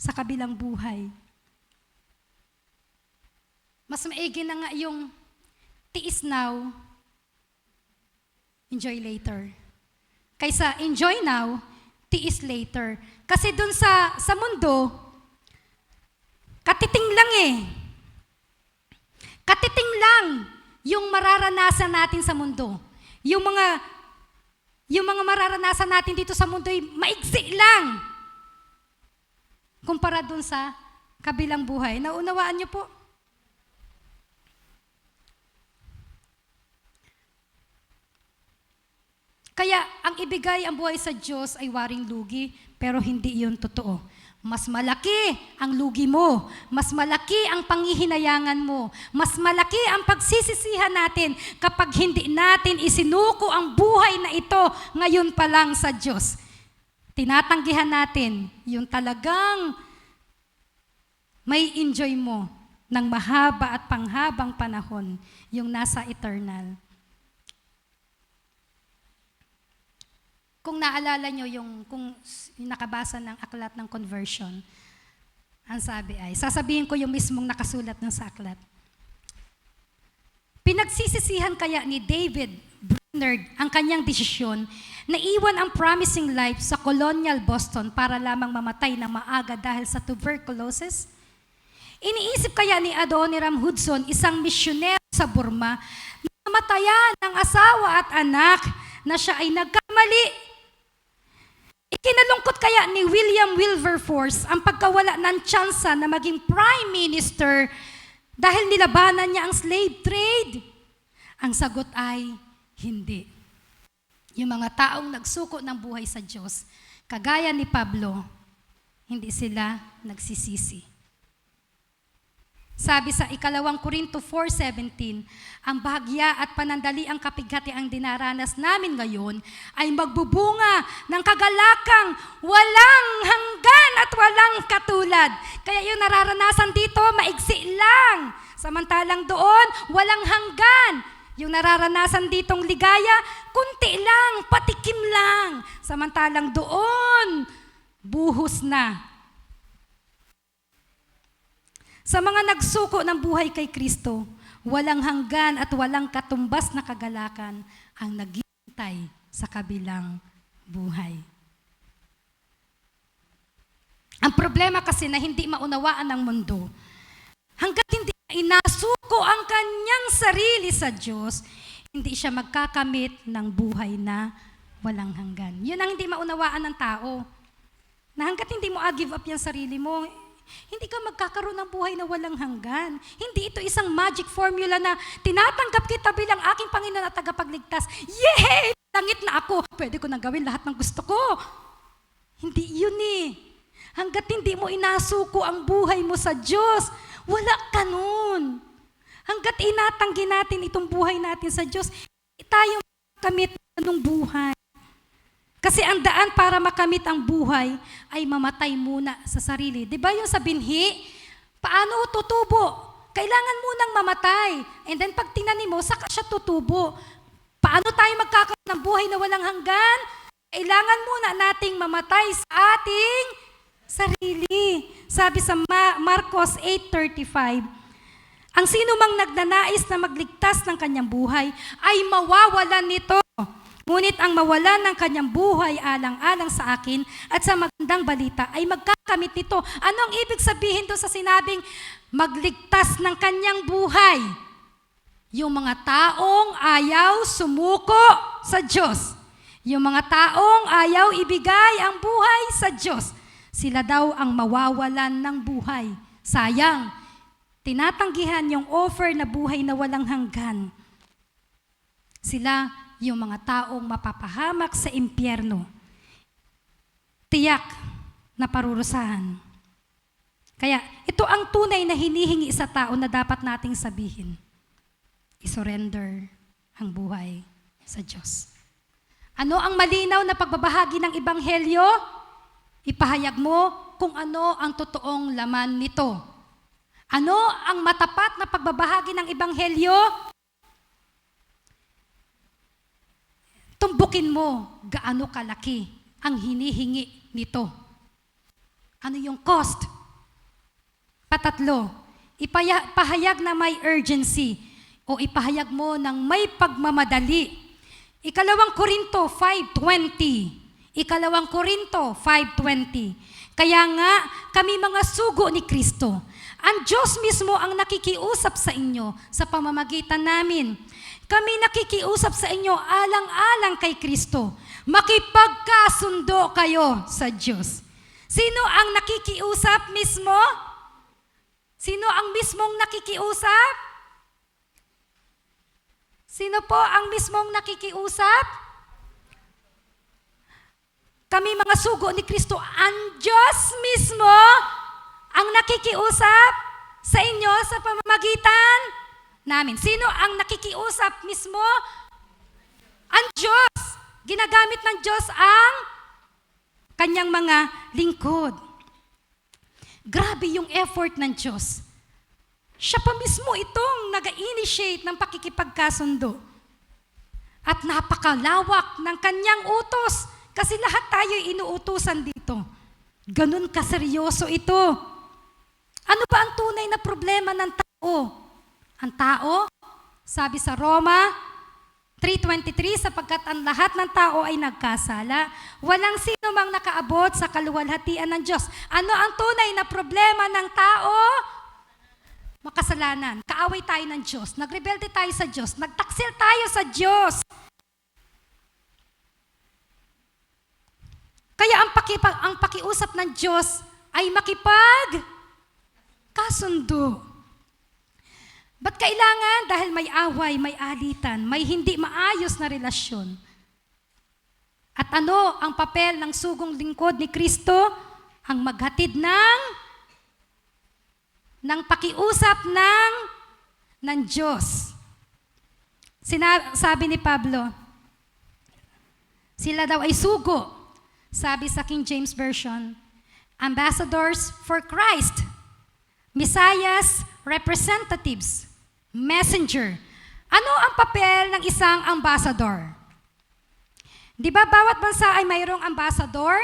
sa kabilang buhay. Mas maigi na nga yung tiis now, enjoy later. Kaysa enjoy now, tiis later. Kasi doon sa mundo, katiting lang eh. Katiting lang yung mararanasan natin sa mundo. Yung mga mararanasan natin dito sa mundo ay maigsi lang. Kumpara dun sa kabilang buhay. Naunawaan niyo po? Kaya ang ibigay ang buhay sa Diyos ay waring lugi, pero hindi yun totoo. Mas malaki ang lugi mo, mas malaki ang panghihinayangan mo, mas malaki ang pagsisisihan natin kapag hindi natin isinuko ang buhay na ito ngayon pa lang sa Diyos. Tinatanggihan natin yung talagang may enjoy mo ng mahaba at panghabang panahon, yung nasa eternal. Kung naalala nyo kung nakabasa ng aklat ng conversion, ang sabi ay, sasabihin ko yung mismong nakasulat ng sa aklat. Pinagsisisihan kaya ni David Brainerd ang kanyang desisyon na iwan ang promising life sa colonial Boston para lamang mamatay na maaga dahil sa tuberculosis? Iniisip kaya ni Adoniram Hudson, isang misyonero sa Burma, na namatayan ng asawa at anak na siya ay nagkamali? Ikinalungkot kaya ni William Wilberforce ang pagkawala ng tsansa na maging prime minister dahil nilabanan niya ang slave trade? Ang sagot ay hindi. Yung mga taong nagsuko ng buhay sa Diyos, kagaya ni Pablo, hindi sila nagsisisi. Sabi sa 2 Korinto 4:17, ang bahagya at panandaliang kapighati ang dinaranas namin ngayon ay magbubunga ng kagalakang walang hanggan at walang katulad. Kaya yung nararanasan dito, maigsi lang. Samantalang doon, walang hanggan. Yung nararanasan ditong ligaya, kunti lang, patikim lang. Samantalang doon, buhos na. Sa mga nagsuko ng buhay kay Kristo, walang hanggan at walang katumbas na kagalakan ang naghihintay sa kabilang buhay. Ang problema kasi na hindi maunawaan ng mundo, hanggat hindi inasuko ang kanyang sarili sa Diyos, hindi siya magkakamit ng buhay na walang hanggan. Yun ang hindi maunawaan ng tao. Na hanggat hindi mo give up yung sarili mo, hindi ka magkakaroon ng buhay na walang hanggan. Hindi ito isang magic formula na tinatanggap kita bilang aking Panginoon at tagapagligtas. Yay! Langit na ako. Pwede ko nang gawin lahat ng gusto ko. Hindi yun eh. Hanggat hindi mo inasuko ang buhay mo sa Diyos, wala ka nun. Hanggat inatanggi natin itong buhay natin sa Diyos, tayo makamit ng buhay. Kasi ang daan para makamit ang buhay ay mamatay muna sa sarili. Di ba yung sa binhi? Paano tutubo? Kailangan munang mamatay. And then pag tinanim mo, saka siya tutubo. Paano tayo magkakaroon ng buhay na walang hanggan? Kailangan muna nating mamatay sa ating sarili. Sabi sa Marcos 8:35, ang sino mang nagnanais na magligtas ng kanyang buhay ay mawawalan nito. Ngunit ang mawalan ng kanyang buhay alang-alang sa akin at sa magandang balita ay magkakamit nito. Ano ang ibig sabihin doon sa sinabing magligtas ng kanyang buhay? Yung mga taong ayaw sumuko sa Diyos. Yung mga taong ayaw ibigay ang buhay sa Diyos. Sila daw ang mawawalan ng buhay. Sayang, tinatanggihan yung offer na buhay na walang hanggan. Sila yung mga taong mapapahamak sa impyerno. Tiyak na parurusahan. Kaya ito ang tunay na hinihingi sa tao na dapat nating sabihin. I-surrender ang buhay sa Diyos. Ano ang malinaw na pagbabahagi ng Ebanghelyo? Ipahayag mo kung ano ang totoong laman nito. Ano ang matapat na pagbabahagi ng Ebanghelyo? Tumbukin mo gaano kalaki ang hinihingi nito. Ano yung cost? Patatlo, ipahayag na may urgency o ipahayag mo ng may pagmamadali. Ikalawang Korinto 5:20. Ikalawang Korinto 5:20. Kaya nga, kami mga sugo ni Kristo. Ang Diyos mismo ang nakikiusap sa inyo sa pamamagitan namin. Kami nakikiusap sa inyo alang-alang kay Kristo. Makipagkasundo kayo sa Diyos. Sino ang nakikiusap mismo? Sino ang mismong nakikiusap? Sino po ang mismong nakikiusap? Kami mga sugo ni Kristo, ang Diyos mismo ang nakikiusap sa inyo sa pamamagitan namin. Sino ang nakikiusap mismo? Ang Diyos. Ginagamit ng Diyos ang kanyang mga lingkod. Grabe yung effort ng Diyos. Siya pa mismo itong nag-initiate ng pakikipagkasundo. At napakalawak ng kanyang utos kasi lahat tayo inuutusan dito. Ganun kaseryoso ito. Ano ba ang tunay na problema ng tao? Ang tao, sabi sa Roma 3:23, sapagkat ang lahat ng tao ay nagkasala, walang sino mang nakaabot sa kaluwalhatian ng Diyos. Ano ang tunay na problema ng tao? Makasalanan. Kaaway tayo ng Diyos. Nagrebelde tayo sa Diyos. Nagtaksil tayo sa Diyos. Kaya ang pakiusap ng Diyos ay makipagkasundo. Ba't kailangan? Dahil may away, may alitan, may hindi maayos na relasyon. At ano ang papel ng sugong lingkod ni Kristo? Ang maghatid ng pakiusap ng Diyos. Sabi ni Pablo, sila daw ay sugo. Sabi sa King James Version, ambassadors for Christ, Messiah's representatives, messenger. Ano ang papel ng isang ambassador? Di ba bawat bansa ay mayroong ambassador?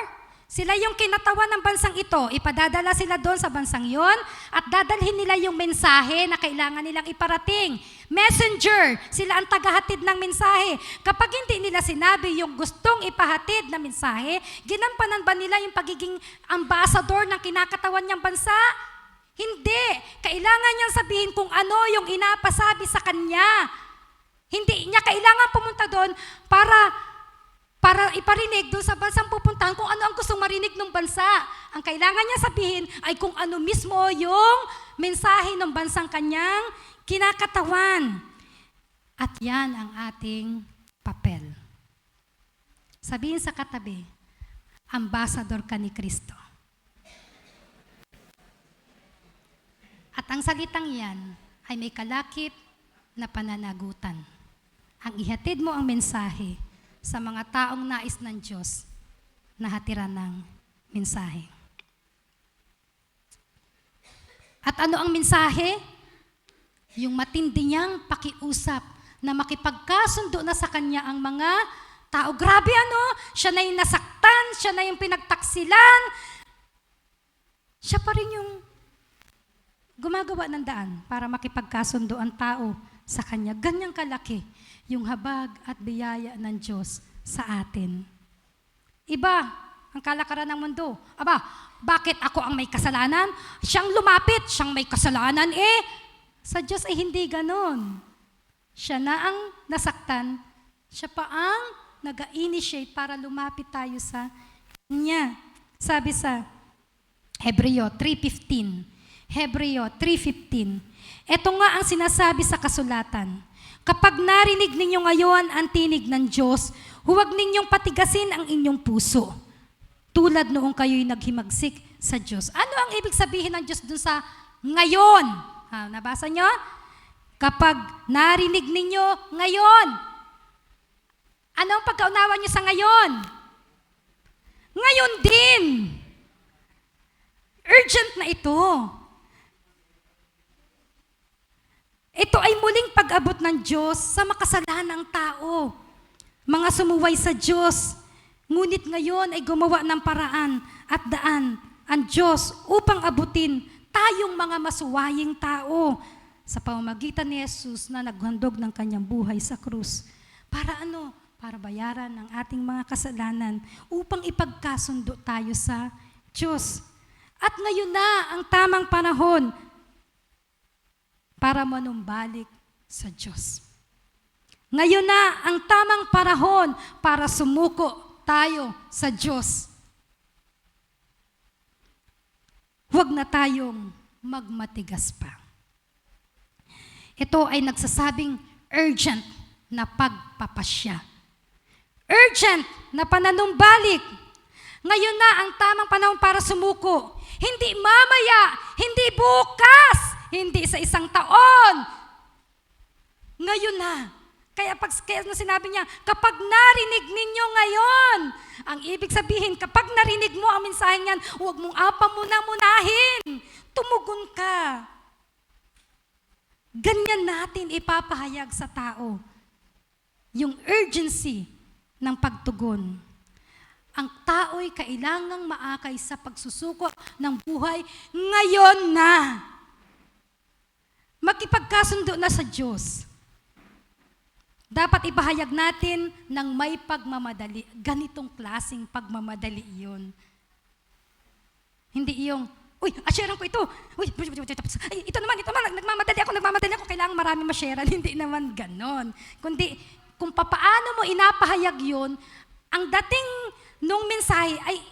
Sila yung kinatawan ng bansang ito. Ipadadala sila doon sa bansang yon at dadalhin nila yung mensahe na kailangan nilang iparating. Messenger, sila ang tagahatid ng mensahe. Kapag hindi nila sinabi yung gustong ipahatid na mensahe, ginampanan ba nila yung pagiging ambassador ng kinakatawan niyang bansa? Hindi. Kailangan niyang sabihin kung ano yung inapasabi sa kanya. Hindi niya kailangan pumunta doon para iparinig doon sa bansang pupuntahan kung ano ang gustong marinig ng bansa. Ang kailangan niya sabihin ay kung ano mismo yung mensahe ng bansang kanyang kinakatawan. At yan ang ating papel. Sabihin sa katabi, ambassador ka ni Kristo. At ang salitang yan ay may kalakip na pananagutan. Ang ihatid mo ang mensahe sa mga taong nais ng Diyos na hatiran ng mensahe. At ano ang mensahe? Yung matindi niyang pakiusap na makipagkasundo na sa kanya ang mga tao. Grabe ano? Siya na yung nasaktan, siya na yung pinagtaksilan. Siya pa rin yung gumagawa ng daan para makipagkasundo ang tao sa kanya. Ganyang kalaki yung habag at biyaya ng Diyos sa atin. Iba ang kalakaran ng mundo. Aba, bakit ako ang may kasalanan? Siyang lumapit, siyang may kasalanan Sa Diyos ay hindi ganon. Siya na ang nasaktan, siya pa ang nag-initiate para lumapit tayo sa Kanya. Sabi sa Hebreo 3:15. Hebreo 3:15. Ito nga ang sinasabi sa kasulatan. Kapag narinig ninyo ngayon ang tinig ng Diyos, huwag ninyong patigasin ang inyong puso. Tulad noong kayo'y naghimagsik sa Diyos. Ano ang ibig sabihin ng Diyos dun sa ngayon? Nabasa nyo? Kapag narinig ninyo ngayon. Ano ang pagkaunawa nyo sa ngayon? Ngayon din. Urgent na ito. Ito ay muling pag-abot ng Diyos sa makasalanang tao. Mga sumuway sa Diyos. Ngunit ngayon ay gumawa ng paraan at daan ang Diyos upang abutin tayong mga masuwaying tao sa pamamagitan ni Jesus na naghandog ng kanyang buhay sa krus. Para ano? Para bayaran ang ating mga kasalanan upang ipagkasundo tayo sa Diyos. At ngayon na ang tamang panahon para manumbalik sa Diyos. Ngayon na ang tamang panahon para sumuko tayo sa Diyos. Huwag na tayong magmatigas pa. Ito ay nagsasabing urgent na pagpapasya. Urgent na pananumbalik. Ngayon na ang tamang panahon para sumuko. Hindi mamaya, hindi bukas, hindi sa isang taon. Ngayon na. Kaya sinabi niya, kapag narinig ninyo ngayon, ang ibig sabihin, kapag narinig mo ang mensahe niyan, huwag mong apamunahin. Tumugon ka. Ganyan natin ipapahayag sa tao yung urgency ng pagtugon. Ang tao'y kailangang maakay sa pagsusuko ng buhay ngayon na. Makipagkasundo na sa Diyos. Dapat ipahayag natin ng may pagmamadali. Ganitong klaseng pagmamadali iyon. Hindi yung, uy, asyaran ko ito. Uy, ay, ito naman, nagmamadali ako. Kailangan marami masyaran. Hindi naman ganon. Kundi, kung papaano mo inapahayag yun, ang dating nung mensahe ay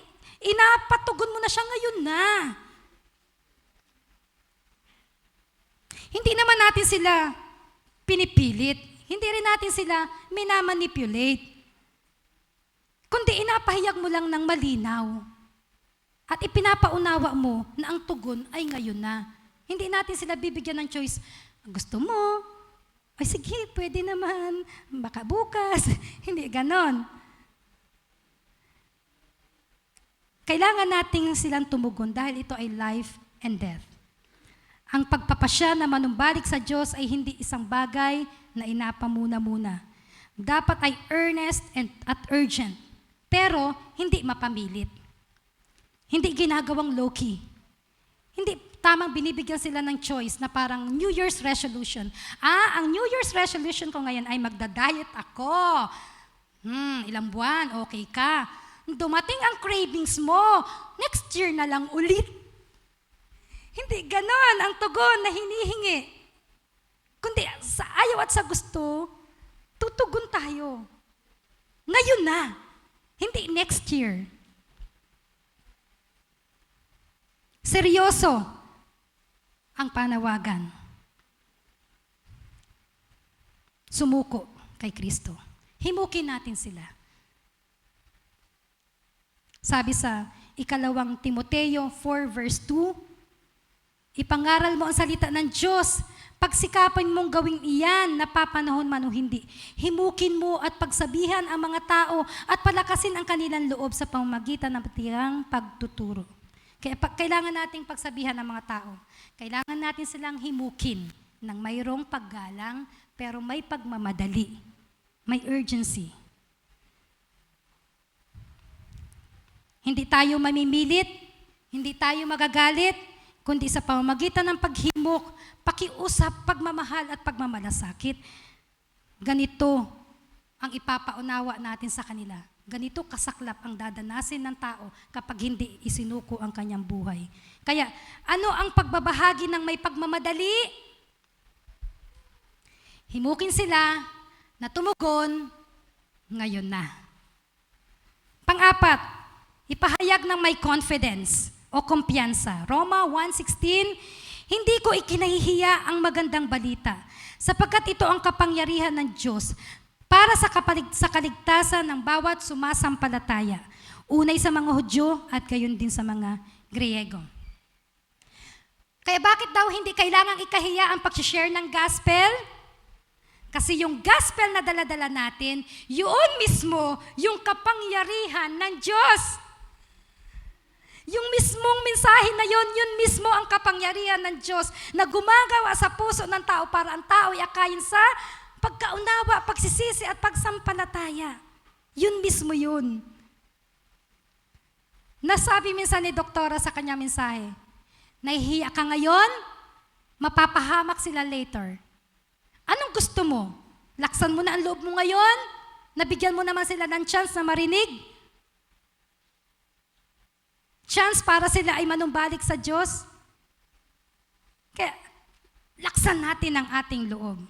inapatugon mo na siya ngayon na. Hindi naman natin sila pinipilit. Hindi rin natin sila minamanipulate. Kundi inapahayag mo lang ng malinaw. At ipinapaunawa mo na ang tugon ay ngayon na. Hindi natin sila bibigyan ng choice. Gusto mo? Ay sige, pwede naman. Baka bukas. Hindi ganon. Kailangan natin silang tumugon dahil ito ay life and death. Ang pagpapasya na manumbalik sa Diyos ay hindi isang bagay na inapamuna-muna. Dapat ay earnest at urgent, pero hindi mapamilit. Hindi ginagawang low-key. Hindi tamang binibigyan sila ng choice na parang New Year's resolution. Ang New Year's resolution ko ngayon ay magda-diet ako. Ilang buwan, okay ka. Dumating ang cravings mo, next year na lang ulit. Hindi ganon ang tugon na hinihingi. Kundi sa ayaw at sa gusto, tutugon tayo. Ngayon na, hindi next year. Seryoso ang panawagan. Sumuko kay Kristo. Himukin natin sila. Sabi sa 2 Timoteo 4 verse 2, ipangaral mo ang salita ng Diyos. Pagsikapan mong gawing iyan, napapanahon man o hindi. Himukin mo at pagsabihan ang mga tao at palakasin ang kanilang loob sa pamamagitan ng tiyang pagtuturo. Kaya kailangan nating pagsabihan ng mga tao. Kailangan natin silang himukin ng mayroong paggalang pero may pagmamadali. May urgency. Hindi tayo mamimilit, hindi tayo magagalit, kundi sa pamamagitan ng paghimok, pakiusap, pagmamahal at pagmamalasakit. Ganito ang ipapaunawa natin sa kanila. Ganito kasaklap ang dadanasin ng tao kapag hindi isinuko ang kanyang buhay. Kaya, ano ang pagbabahagi ng may pagmamadali? Himukin sila na tumugon ngayon na. Pang-apat, ipahayag ng may confidence o kumpiyansa. Roma 1:16, hindi ko ikinahihiya ang magandang balita, sapagkat ito ang kapangyarihan ng Diyos para sa kaligtasan ng bawat sumasampalataya, unay sa mga Hudyo at gayon din sa mga Griego. Kaya bakit daw hindi kailangang ikahiya ang pag-share ng gospel? Kasi yung gospel na dala-dala natin, yun mismo yung kapangyarihan ng Diyos. Yung mismong mensahe na yun mismo ang kapangyarihan ng Diyos na gumagawa sa puso ng tao para ang tao ay akayin sa pagkaunawa, pagsisisi at pagsampalataya. Yun mismo yun. Nasabi minsan ni Doktora sa kanyang mensahe, nahihiya ka ngayon, mapapahamak sila later. Anong gusto mo? Laksan mo na ang loob mo ngayon? Nabigyan mo naman sila ng chance na marinig? Chance para sila ay manumbalik sa Diyos? Kaya, laksan natin ang ating loob.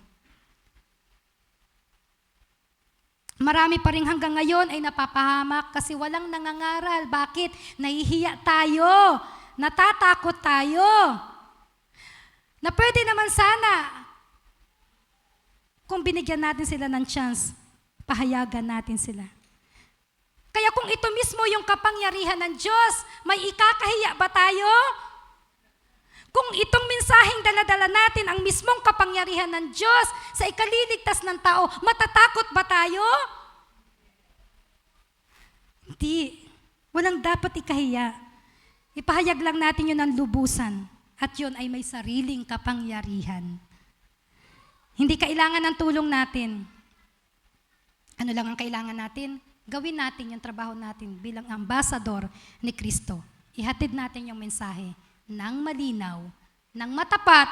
Marami pa rin hanggang ngayon ay napapahamak kasi walang nangangaral. Bakit? Nahihiya tayo. Natatakot tayo. Na pwede naman sana kung binigyan natin sila ng chance, pahayagan natin sila. Kaya kung ito mismo yung kapangyarihan ng Diyos, may ikakahiya ba tayo? Kung itong mensaheng dala-dala natin ang mismong kapangyarihan ng Diyos sa ikaliligtas ng tao, matatakot ba tayo? Hindi. Walang dapat ikahiya. Ipahayag lang natin yun ng lubusan at yun ay may sariling kapangyarihan. Hindi kailangan ng tulong natin. Ano lang ang kailangan natin? Gawin natin yung trabaho natin bilang ambasador ni Kristo. Ihatid natin yung mensahe ng malinaw, ng matapat,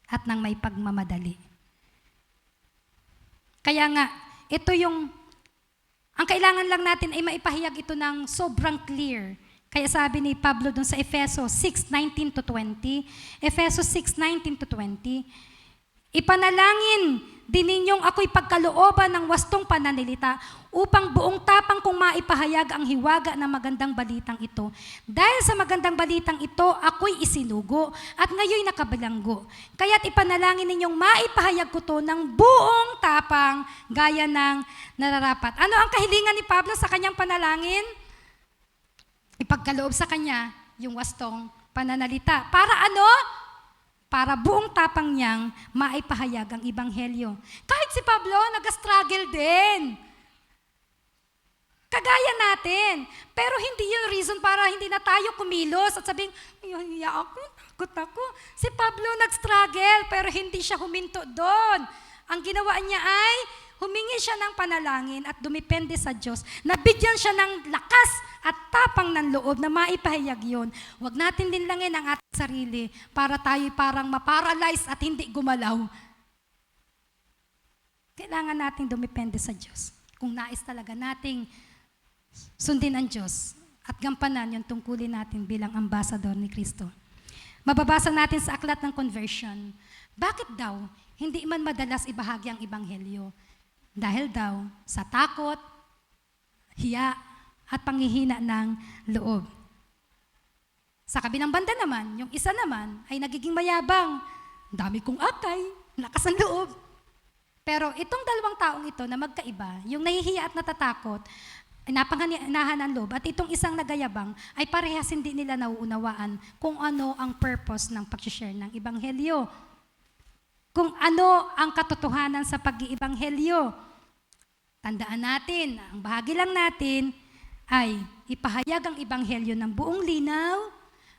at ng may pagmamadali. Kaya nga, ito ang kailangan lang natin ay maipahayag ito ng sobrang clear. Kaya sabi ni Pablo dun sa Efeso 6:19-20, Efeso 6:19-20, ipanalangin din ninyong ako'y pagkalooban ng wastong pananalita upang buong tapang kong maipahayag ang hiwaga ng magandang balitang ito. Dahil sa magandang balitang ito, ako'y isinugo at ngayon nakabilanggo. Kaya't ipanalangin ninyong maipahayag ko to ng buong tapang gaya ng nararapat. Ano ang kahilingan ni Pablo sa kanyang panalangin? Ipagkaloob sa kanya yung wastong pananalita. Para ano? Para buong tapang niyang maipahayag ang ebanghelyo. Kahit si Pablo, nag-struggle din. Kagaya natin. Pero hindi yun reason para hindi na tayo kumilos at sabing, hiya ako, takot ako. Si Pablo nag-struggle pero hindi siya huminto doon. Ang ginawa niya ay humingi siya ng panalangin at dumipende sa Diyos. Nabigyan siya ng lakas at tapang ng loob na maipahayag yun. Huwag natin din langin ang ating sarili para tayo parang maparalyze at hindi gumalaw. Kailangan nating dumipende sa Diyos. Kung nais talaga nating sundin ang Diyos at gampanan yung tungkulin natin bilang ambasador ni Kristo. Mababasa natin sa aklat ng conversion. Bakit daw hindi man madalas ibahagi ang ebanghelyo? Dahil daw sa takot, hiya, at panghihina ng loob. Sa kabilang banda naman, yung isa naman ay nagiging mayabang. Dami kong akay, lakas ng loob. Pero itong dalawang taong ito na magkaiba, yung nahihiya at natatakot, ay napanghinahan ng loob, at itong isang nagayabang ay parehas hindi nila nauunawaan kung ano ang purpose ng pag-share ng ebanghelyo. Kung ano ang katotohanan sa pag-iebanghelyo. Tandaan natin, ang bahagi lang natin ay ipahayag ang ebanghelyo ng buong linaw,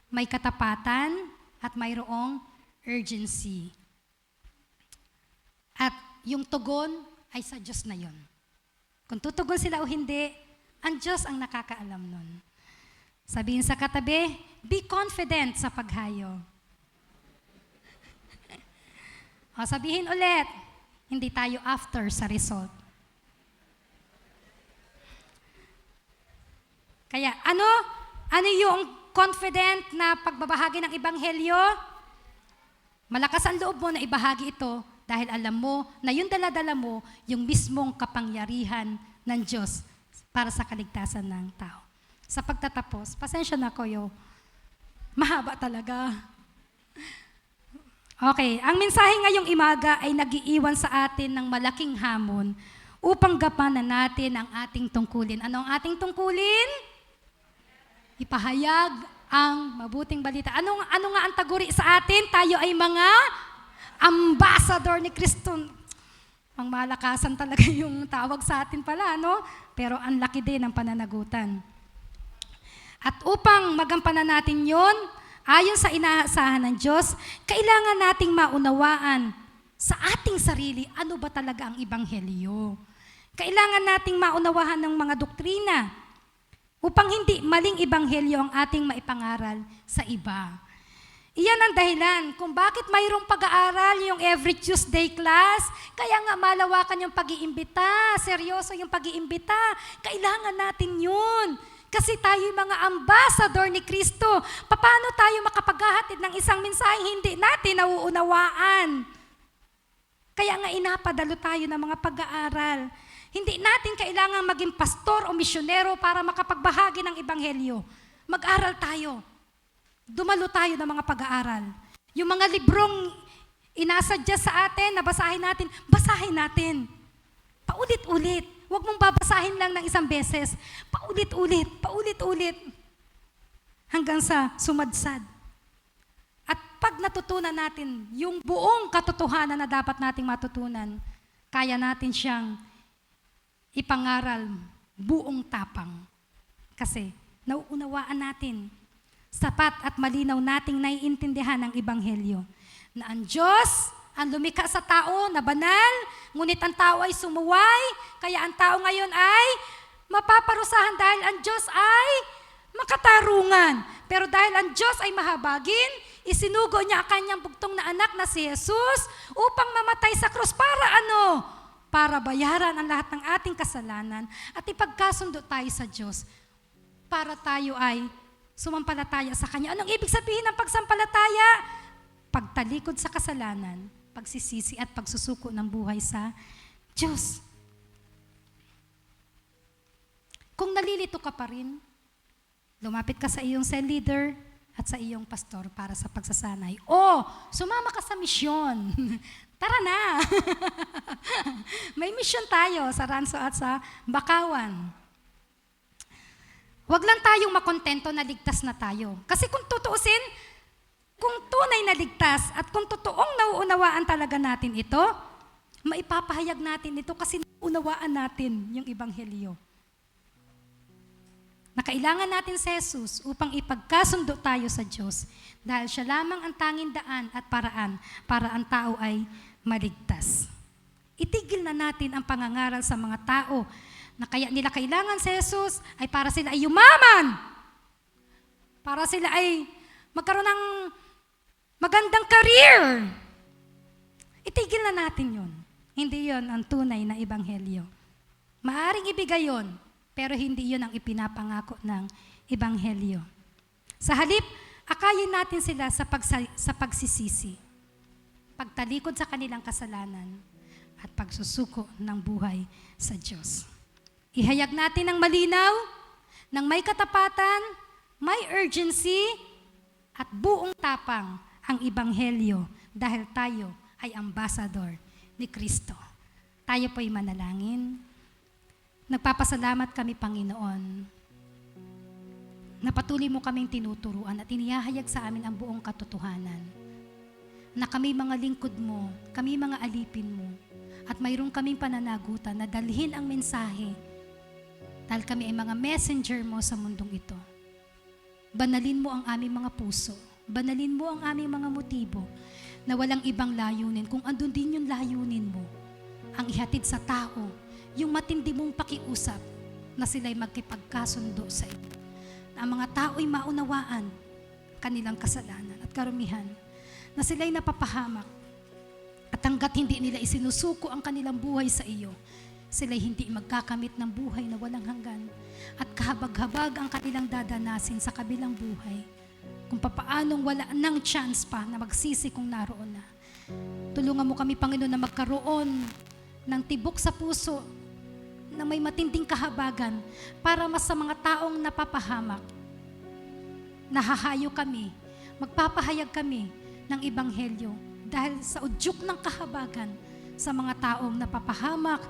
may katapatan, at mayroong urgency. At yung tugon ay sa Diyos na yon. Kung tutugon sila o hindi, ang Diyos ang nakakaalam nun. Sabihin sa katabi, be confident sa paghayo. O, sabihin ulit, hindi tayo after sa result. Kaya ano yung confident na pagbabahagi ng ebanghelyo? Malakas ang loob mo na ibahagi ito dahil alam mo na yung dala-dala mo, yung mismong kapangyarihan ng Diyos para sa kaligtasan ng tao. Sa pagtatapos, pasensya na kayo, mahaba talaga. Okay, ang mensahe ngayong imaga ay nagiiwan sa atin ng malaking hamon upang gapanan natin ang ating tungkulin. Ano ang ating tungkulin? Ipahayag ang mabuting balita. Ano nga ang taguri sa atin? Tayo ay mga ambassador ni Kristo. Pangmalakasan talaga yung tawag sa atin pala, no? Pero ang laki din ng pananagutan. At upang magampanan natin yon, ayon sa inaasahan ng Diyos, kailangan nating maunawaan sa ating sarili ano ba talaga ang Ebanghelyo. Kailangan nating maunawahan ng mga doktrina upang hindi maling Ebanghelyo ang ating maipangaral sa iba. Iyan ang dahilan kung bakit mayroong pag-aaral yung every Tuesday class. Kaya nga malawakan yung pag-iimbita, seryoso yung pag-iimbita. Kailangan natin yun. Kasi tayo yung mga ambassador ni Kristo. Paano tayo makapaghahatid ng isang mensaheng hindi natin nauunawaan? Kaya nga inapadalo tayo ng mga pag-aaral. Hindi natin kailangan maging pastor o misyonero para makapagbahagi ng Ebanghelyo. Mag-aral tayo. Dumalo tayo ng mga pag-aaral. Yung mga librong inasadya sa atin, na basahin natin. Paulit-ulit. Huwag mong babasahin lang ng isang beses. Paulit-ulit. Hanggang sa sumadsad. At pag natutunan natin yung buong katotohanan na dapat nating matutunan, kaya natin siyang ipangaral buong tapang. Kasi nauunawaan natin, sapat at malinaw nating naiintindihan ang Ebanghelyo na ang Diyos ang lumikha sa tao na banal, ngunit ang tao ay sumuway, kaya ang tao ngayon ay mapaparusahan dahil ang Diyos ay makatarungan. Pero dahil ang Diyos ay mahabagin, isinugo niya ang kanyang bugtong na anak na si Jesus upang mamatay sa krus para ano? Para bayaran ang lahat ng ating kasalanan at ipagkasundo tayo sa Diyos para tayo ay sumampalataya sa Kanya. Anong ibig sabihin ng pagsampalataya? Pagtalikod sa kasalanan, pagsisisi at pagsusuko ng buhay sa Diyos. Kung nalilito ka pa rin, lumapit ka sa iyong cell leader at sa iyong pastor para sa pagsasanay. O, sumama ka sa misyon. Tara na! May misyon tayo sa Ranso at sa Bakawan. Huwag lang tayong makontento na ligtas na tayo. Kasi kung tutuusin, kung tunay na ligtas at kung totoong nauunawaan talaga natin ito, maipapahayag natin ito kasi nauunawaan natin yung Ebanghelyo. Na kailangan natin si Jesus upang ipagkasundo tayo sa Diyos dahil siya lamang ang tanging daan at paraan para ang tao ay maligtas. Itigil na natin ang pangangaral sa mga tao na kaya nila kailangan si Jesus ay para sila ay yumaman, para sila ay magkaroon ng magandang career. Itigil na natin yun. Hindi yun ang tunay na Ebanghelyo. Maaring ibigay yun, pero hindi yun ang ipinapangako ng Ebanghelyo. Sa halip, akayin natin sila sa pagsisisi, pagtalikod sa kanilang kasalanan, at pagsusuko ng buhay sa Diyos. Ihayag natin ng malinaw, ng may katapatan, may urgency, at buong tapang ang Ebanghelyo dahil tayo ay ambassador ni Kristo. Tayo po'y manalangin. Nagpapasalamat kami, Panginoon, na patuloy mo kaming tinuturuan at inihahayag sa amin ang buong katotohanan. Na kami mga lingkod mo, kami mga alipin mo, at mayroon kaming pananagutan na dalhin ang mensahe dahil kami ay mga messenger mo sa mundong ito. Banalin mo ang aming mga puso, banalin mo ang aming mga motibo na walang ibang layunin kung andun din yung layunin mo, ang ihatid sa tao, yung matindi mong pakiusap na sila'y magkipagkasundo sa iyo. Na ang mga tao'y maunawaan kanilang kasalanan at karumihan, na sila'y napapahamak at hanggat hindi nila isinusuko ang kanilang buhay sa iyo, sila'y hindi magkakamit ng buhay na walang hanggan at kahabag-habag ang kanilang dadanasin sa kabilang buhay kung papaanong wala ng chance pa na magsisi kung naroon na. Tulungan mo kami, Panginoon, na magkaroon ng tibok sa puso na may matinding kahabagan para mas sa mga taong napapahamak. Nahahayo kami, magpapahayag kami ng Ebanghelyo dahil sa udyok ng kahabagan sa mga taong napapahamak,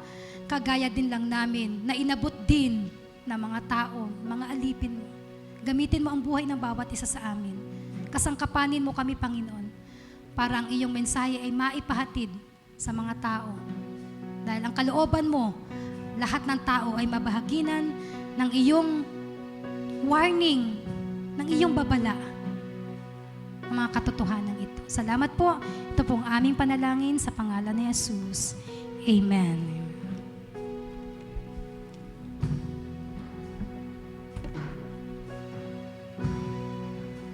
kagaya din lang namin na inabot din ng mga tao, mga alipin mo. Gamitin mo ang buhay ng bawat isa sa amin. Kasangkapanin mo kami, Panginoon, para ang iyong mensahe ay maipahatid sa mga tao. Dahil ang kalooban mo, lahat ng tao ay mabahaginan ng iyong warning, ng iyong babala, ng mga katotohanan ito. Salamat po. Ito po ang aming panalangin sa pangalan ni Jesus. Amen.